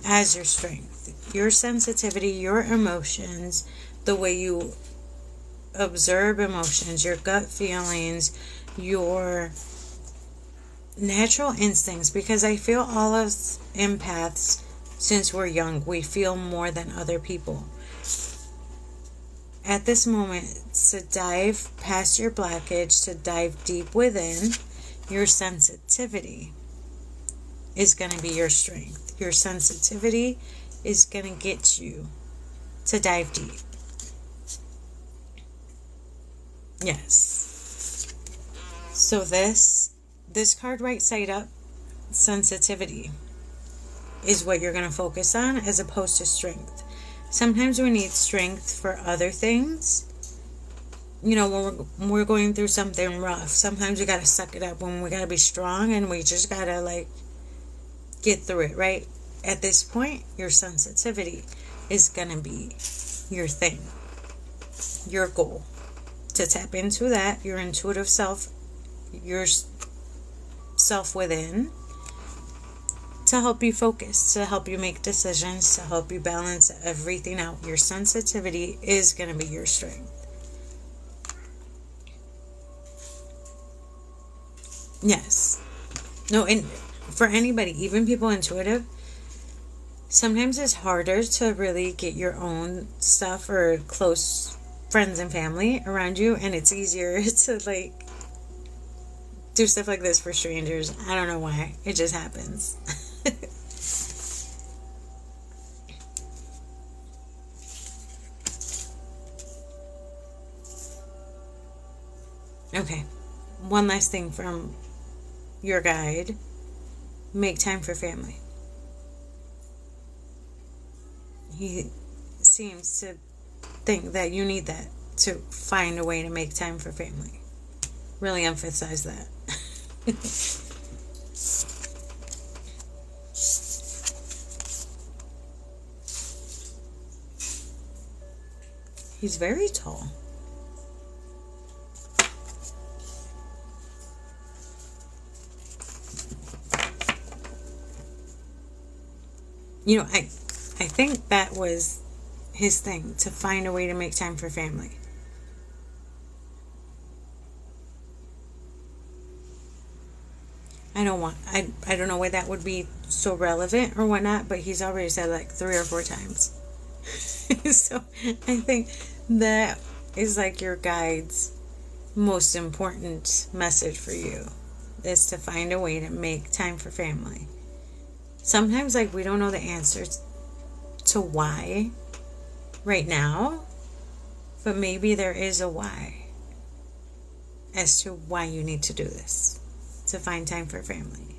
as your strength. Your sensitivity, your emotions, the way you observe emotions, your gut feelings, your natural instincts, because I feel all of us empaths, since we're young, we feel more than other people. At this moment, to dive past your blockage, to dive deep within, your sensitivity is going to be your strength. Your sensitivity is going to get you to dive deep. Yes. So this card right side up, sensitivity, is what you're going to focus on as opposed to strength. Sometimes we need strength for other things. You know, when we're going through something rough, sometimes we got to suck it up, when we got to be strong, and we just got to, like, get through it, right? At this point, your sensitivity is going to be your thing, your goal. To tap into that, your intuitive self, your self within, to help you focus, to help you make decisions, to help you balance everything out. Your sensitivity is going to be your strength. Yes. No, and for anybody, even people intuitive, sometimes it's harder to really get your own stuff or close friends and family around you, and it's easier to, like, do stuff like this for strangers. I don't know why. It just happens. Okay. One last thing from your guide. Make time for family. He seems to think that you need that to find a way to make time for family. Really emphasize that. He's very tall. You know, I think that was his thing, to find a way to make time for family. I don't know why that would be so relevant or whatnot, but he's already said like 3 or 4 times. So I think that is like your guide's most important message for you, is to find a way to make time for family. Sometimes, like, we don't know the answers to why right now, but maybe there is a why as to why you need to do this, to find time for family.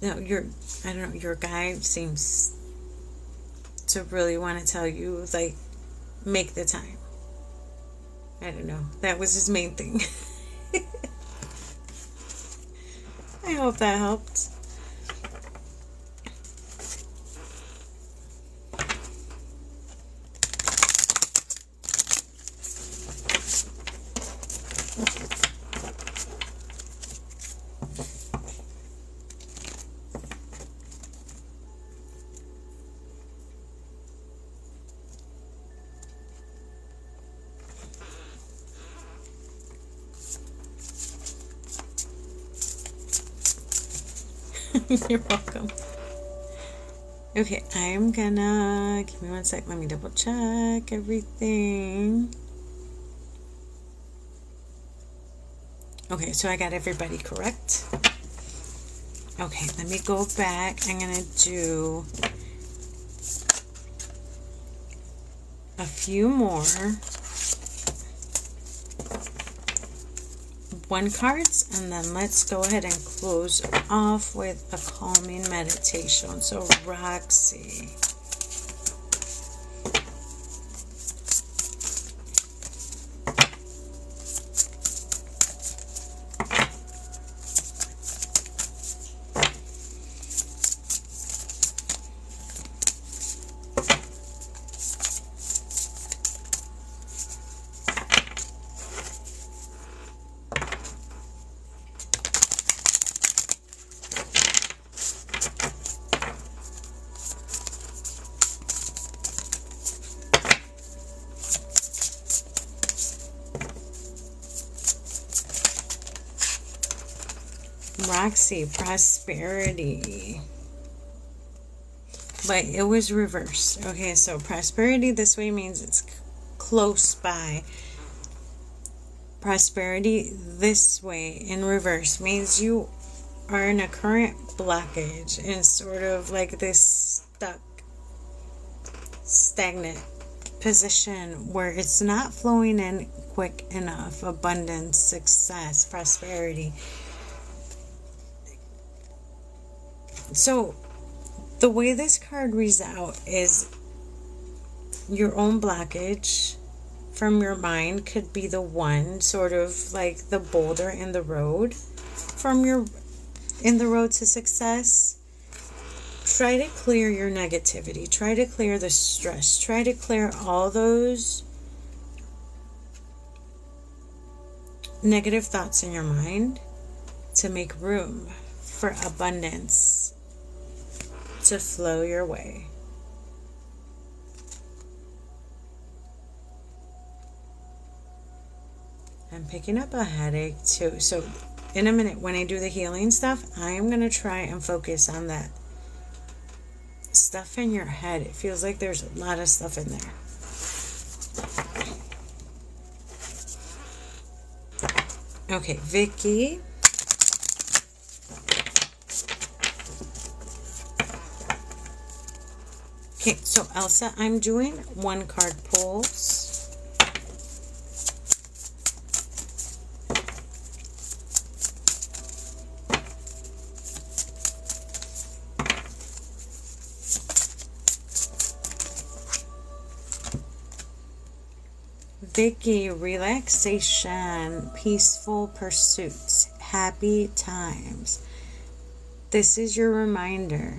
No, I don't know, your guide seems to really want to tell you, like, make the time. I don't know. That was his main thing. I hope that helped. You're welcome. Okay, I'm gonna, give me one sec, let me double check everything. Okay, so I got everybody correct. Okay, let me go back. I'm gonna do a few more one cards, and then let's go ahead and close off with a calming meditation. So Roxy, Roxy, prosperity. But it was reversed. Okay, so prosperity this way means it's close by. Prosperity this way in reverse means you are in a current blockage and sort of like this stagnant position where it's not flowing in quick enough. Abundance, success, prosperity. So the way this card reads out is your own blockage from your mind could be the one, sort of like the boulder in the road in the road to success. Try to clear your negativity. Try to clear the stress. Try to clear all those negative thoughts in your mind to make room for abundance to flow your way. I'm picking up a headache too. So in a minute when I do the healing stuff, I am going to try and focus on that stuff in your head. It feels like there's a lot of stuff in there. Okay, Vicky. Okay, so Elsa, I'm doing one card pulls. Vicky, relaxation, peaceful pursuits, happy times. This is your reminder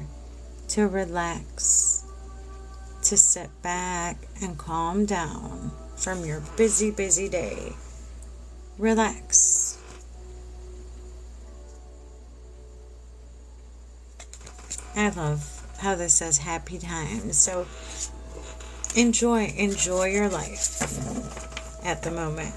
to relax, to sit back and calm down from your busy, busy day. Relax. I love how this says happy times. So enjoy your life at the moment.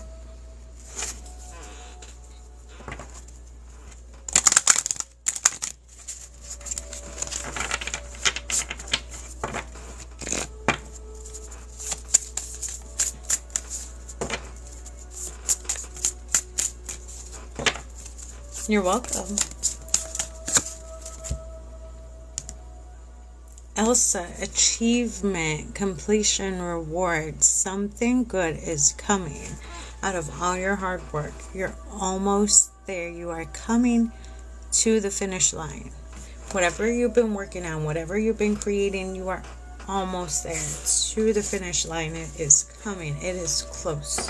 You're welcome. Elsa, achievement, completion, reward. Something good is coming out of all your hard work. You're almost there. You are coming to the finish line. Whatever you've been working on, whatever you've been creating, you are almost there to the finish line. It is coming. It is close.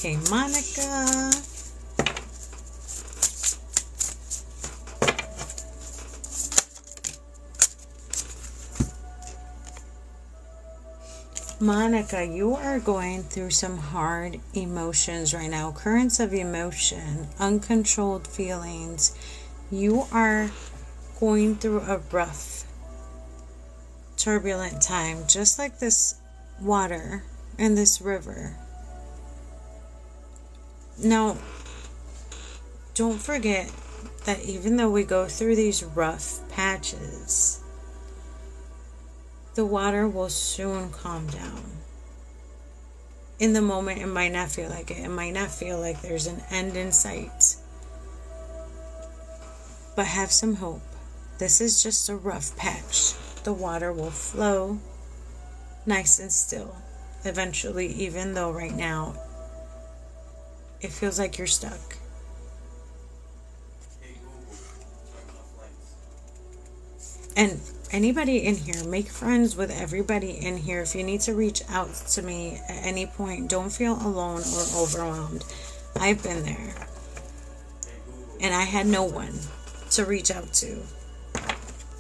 Okay, Monica. Monica, you are going through some hard emotions right now. Currents of emotion, uncontrolled feelings. You are going through a rough, turbulent time, just like this water and this river. Now, don't forget that even though we go through these rough patches, the water will soon calm down. In the moment, it might not feel like it. It might not feel like there's an end in sight. But have some hope. This is just a rough patch. The water will flow nice and still. Eventually, even though right now it feels like you're stuck. And anybody in here, make friends with everybody in here. If you need to reach out to me at any point, don't feel alone or overwhelmed. I've been there. And I had no one to reach out to.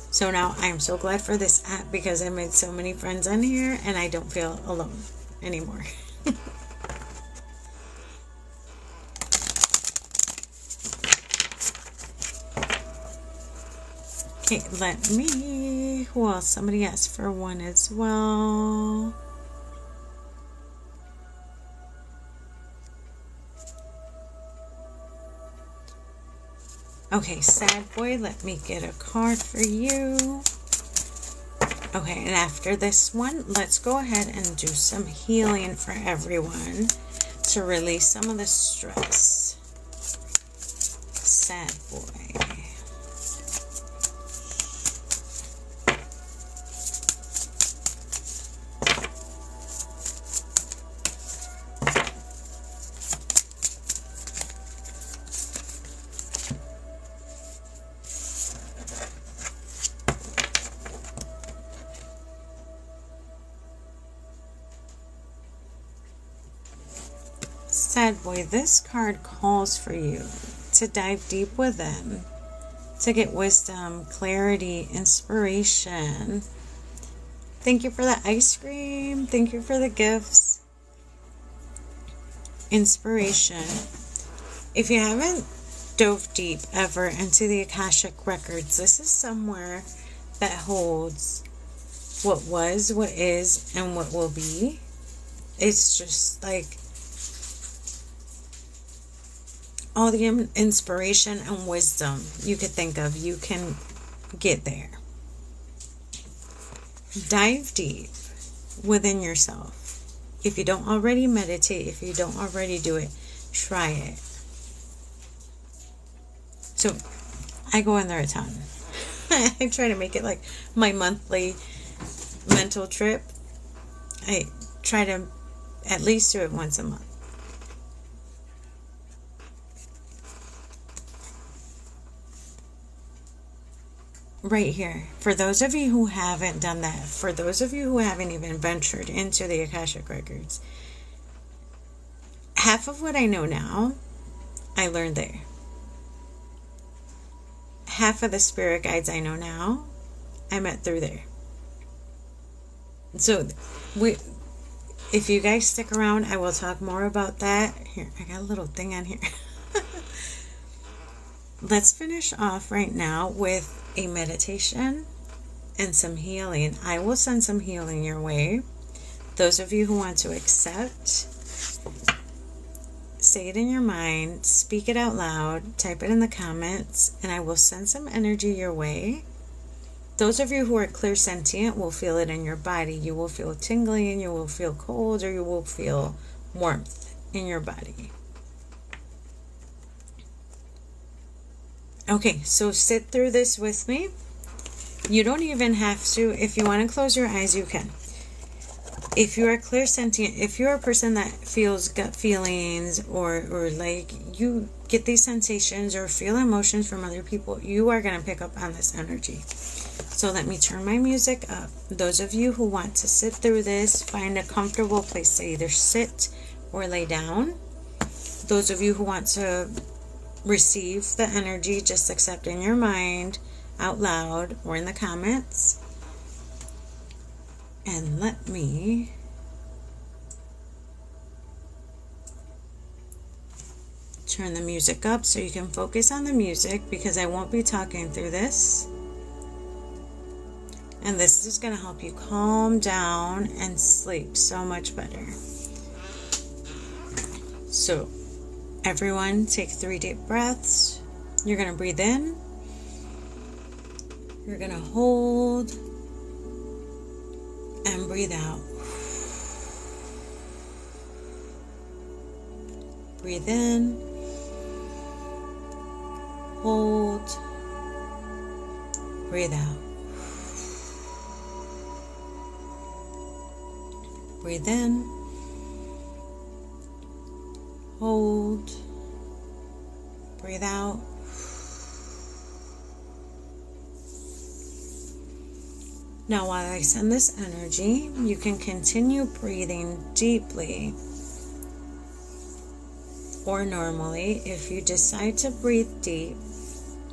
So now I'm so glad for this app because I made so many friends on here and I don't feel alone anymore. Okay, let me, who else? Somebody asked for one as well. Okay, sad boy, let me get a card for you. Okay, and after this one, let's go ahead and do some healing for everyone to release some of the stress. Sad boy. Sad boy, this card calls for you to dive deep within, to get wisdom, clarity, inspiration. Thank you for the ice cream. Thank you for the gifts. Inspiration. If you haven't dove deep ever into the Akashic Records, this is somewhere that holds what was, what is, and what will be. It's just like all the inspiration and wisdom you could think of, you can get there. Dive deep within yourself. If you don't already meditate, if you don't already do it, try it. So I go in there a ton. I try to make it like my monthly mental trip. I try to at least do it once a month. Right here, for those of you who haven't done that, for those of you who haven't even ventured into the Akashic Records, half of what I know now, I learned there. Half of the spirit guides I know now, I met through there. So, if you guys stick around, I will talk more about that. Here, I got a little thing on here. Let's finish off right now with a meditation and some healing. I will send some healing your way. Those of you who want to accept, say it in your mind, speak it out loud, type it in the comments, and I will send some energy your way. those of you who are clairsentient will feel it in your body. You will feel tingling, you will feel cold, or you will feel warmth in your body. Okay, so sit through this with me. You don't even have to. If you want to close your eyes, you can. If you are clairsentient, if you're a person that feels gut feelings or like you get these sensations or feel emotions from other people, you are going to pick up on this energy. So let me turn my music up. Those of you who want to sit through this, find a comfortable place to either sit or lay down. Those of you who want to receive the energy, just accept in your mind, out loud, or in the comments. And let me turn the music up so you can focus on the music, because I won't be talking through this. And this is going to help you calm down and sleep so much better. So, everyone, take 3 deep breaths. You're going to breathe in. You're going to hold. And breathe out. Breathe in. Hold. Breathe out. Breathe in. Hold. Breathe out. Now, while I send this energy, you can continue breathing deeply or normally. If you decide to breathe deep,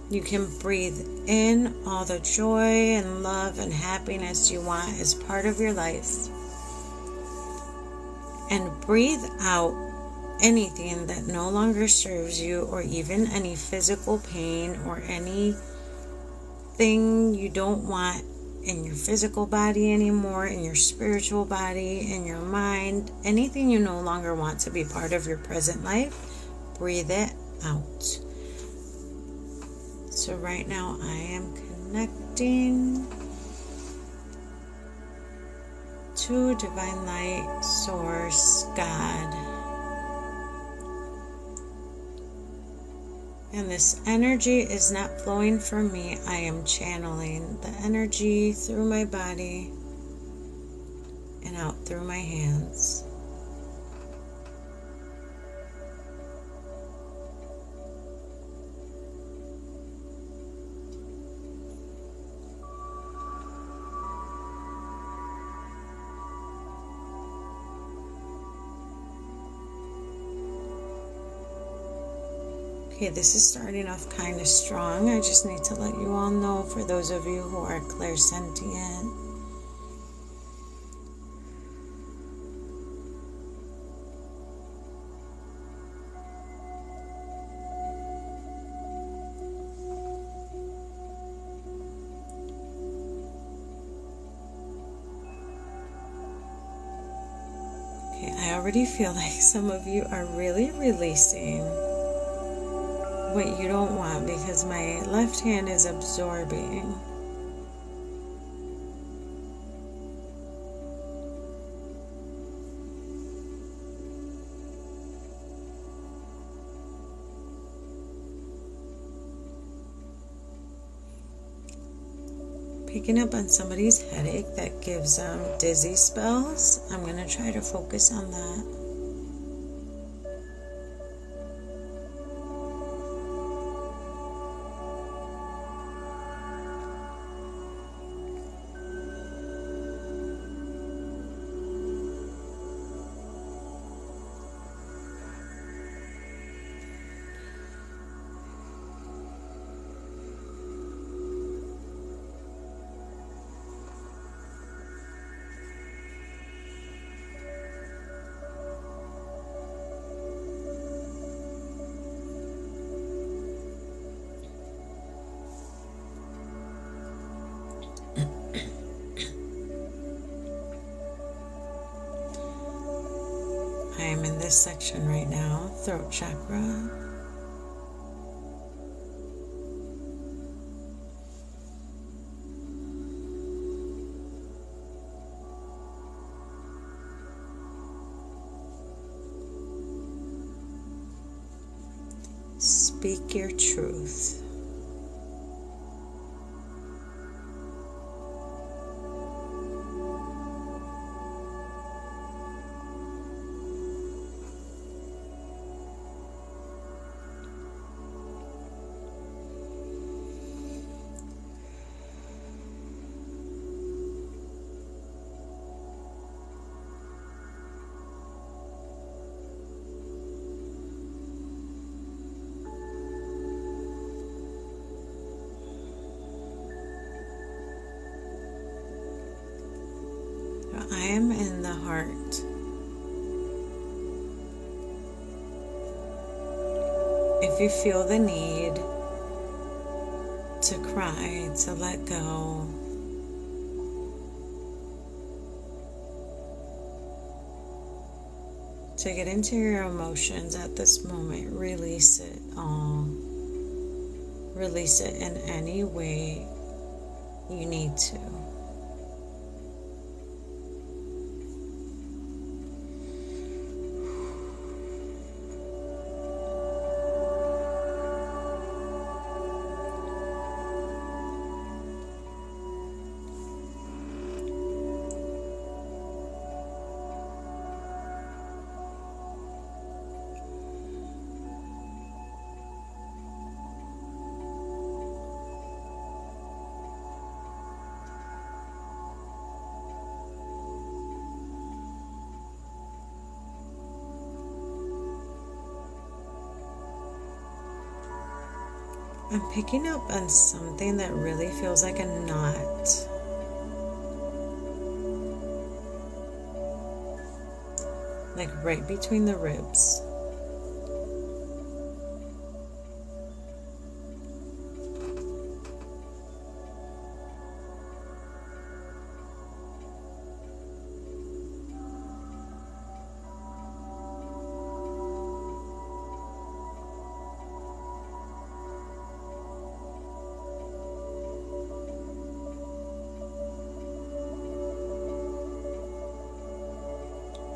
you can breathe in all the joy and love and happiness you want as part of your life. And breathe out anything that no longer serves you, or even any physical pain or anything you don't want in your physical body anymore, in your spiritual body, in your mind, anything you no longer want to be part of your present life, breathe it out. So right now I am connecting to Divine Light, Source, God. And this energy is not flowing from me. I am channeling the energy through my body and out through my hands. Okay, this is starting off kind of strong. I just need to let you all know, for those of you who are clairsentient. Okay, I already feel like some of you are really releasing what you don't want, because my left hand is absorbing. Picking up on somebody's headache that gives dizzy spells. I'm going to try to focus on that. I am in this section right now, throat chakra. speak your truth. I am in the heart. If you feel the need to cry, to let go, to get into your emotions at this moment, release it all. Release it in any way you need to. I'm picking up on something that really feels like a knot. Like right between the ribs.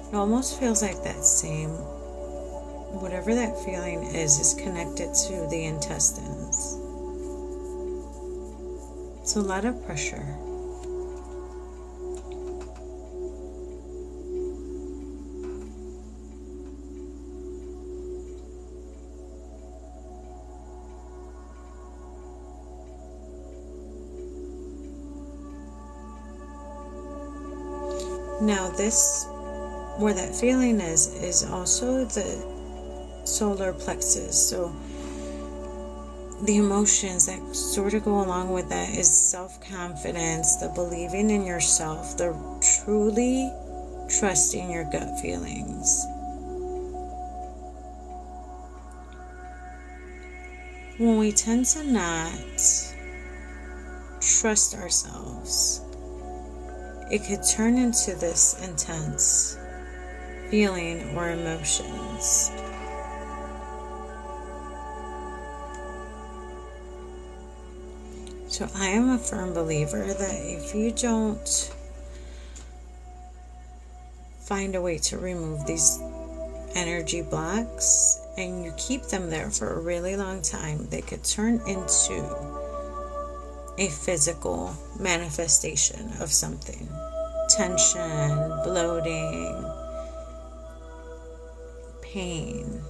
It almost feels like that same, whatever that feeling is connected to the intestines. It's a lot of pressure. Now this, where that feeling is also the solar plexus. So the emotions that sort of go along with that is self-confidence, the believing in yourself, the truly trusting your gut feelings. When we tend to not trust ourselves, it could turn into this intense feeling or emotions. So I am a firm believer that if you don't find a way to remove these energy blocks and you keep them there for a really long time, they could turn into a physical manifestation of something. Tension, bloating, pain.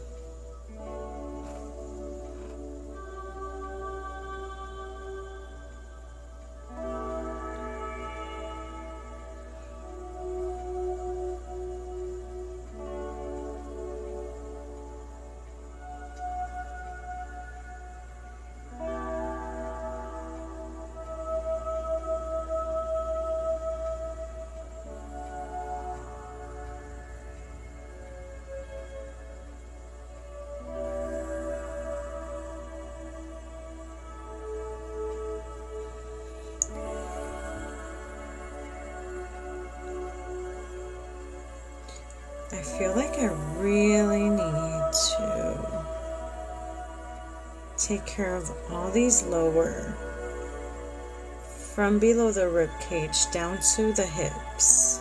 I feel like I really need to take care of all these lower, from below the rib cage down to the hips.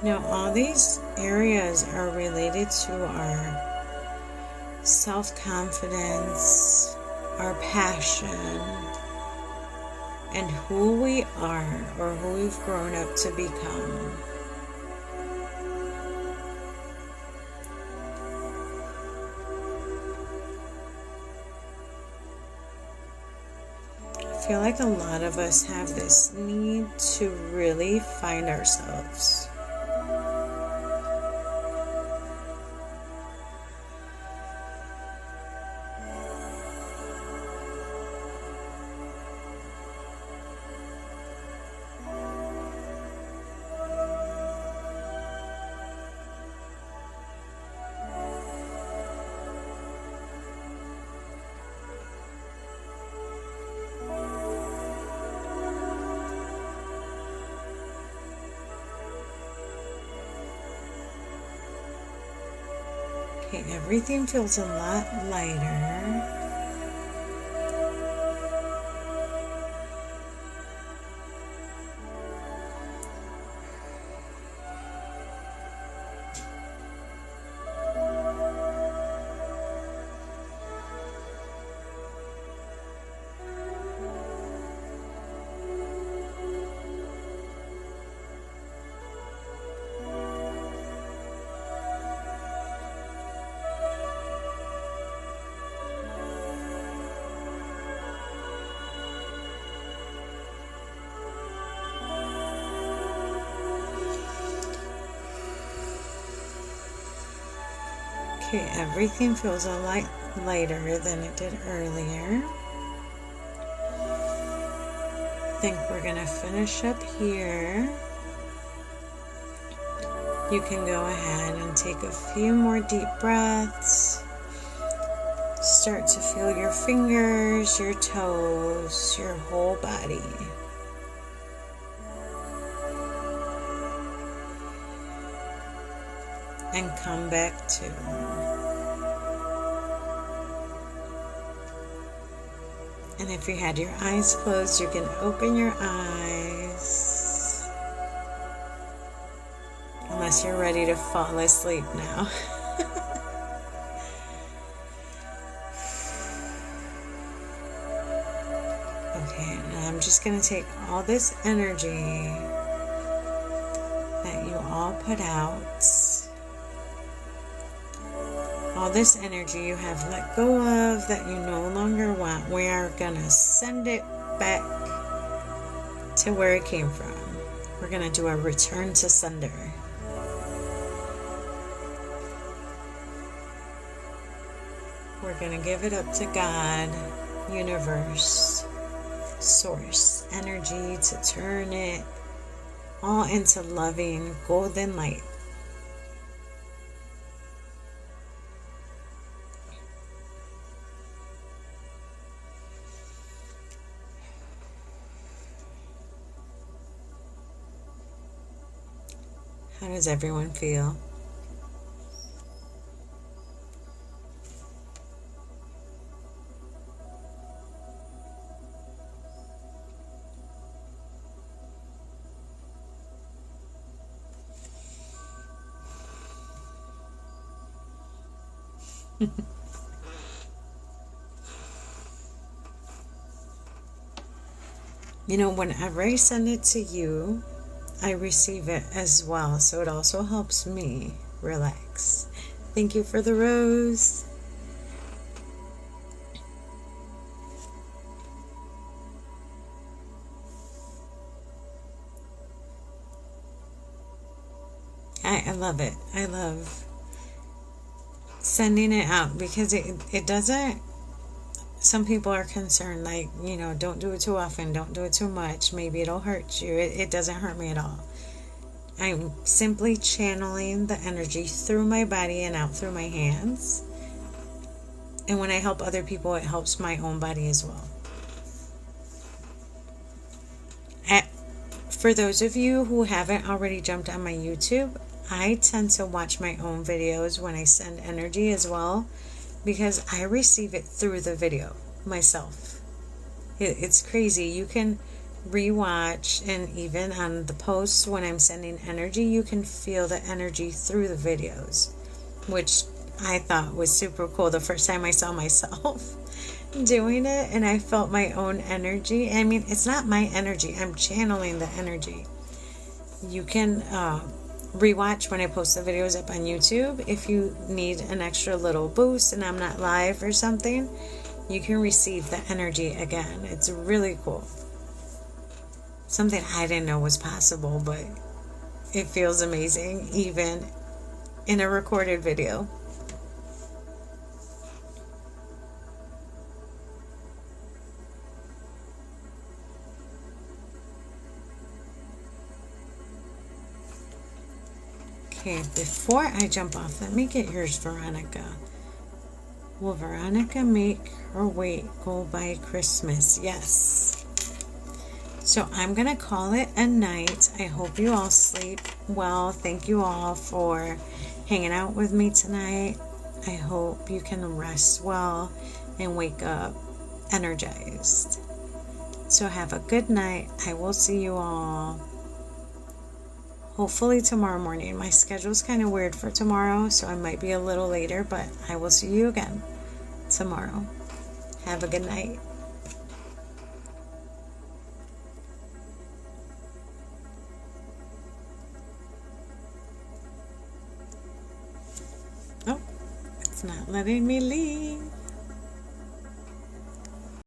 Now, all these areas are related to our self-confidence, our passion, and who we are or who we've grown up to become. I feel like a lot of us have this need to really find ourselves. Okay, everything feels a lot lighter. Okay, everything feels a lot lighter than it did earlier. I think we're going to finish up here. You can go ahead and take a few more deep breaths. Start to feel your fingers, your toes, your whole body. And come back to. And if you had your eyes closed, you can open your eyes. Unless you're ready to fall asleep now. Okay, now I'm just going to take all this energy that you all put out. All this energy you have let go of that you no longer want, we are going to send it back to where it came from. We're going to do a return to sender. We're going to give it up to God, universe, source, energy to turn it all into loving golden light. How does everyone feel? You know, whenever I send it to you, I receive it as well, so it also helps me relax. Thank you for the rose. I love it. I love sending it out because it doesn't. Some people are concerned, like, you know, don't do it too often, don't do it too much, maybe it'll hurt you. It doesn't hurt me at all. I'm simply channeling the energy through my body and out through my hands. And when I help other people, it helps my own body as well. For those of you who haven't already jumped on my YouTube, I tend to watch my own videos when I send energy as well, because I receive it through the video myself. It's crazy. You can rewatch, and even on the posts when I'm sending energy, you can feel the energy through the videos, which I thought was super cool. The first time I saw myself doing it and I felt my own energy. I mean, it's not my energy, I'm channeling the energy. You can rewatch when I post the videos up on YouTube. If you need an extra little boost and I'm not live or something, you can receive the energy again. It's really cool. Something I didn't know was possible, but it feels amazing even in a recorded video. Okay, before I jump off, let me get yours, Veronica. Will Veronica make her weight go by Christmas? Yes. So I'm going to call it a night. I hope you all sleep well. Thank you all for hanging out with me tonight. I hope you can rest well and wake up energized. So have a good night. I will see you all hopefully tomorrow morning. My schedule's kind of weird for tomorrow, so I might be a little later, but I will see you again tomorrow. Have a good night. Oh, it's not letting me leave.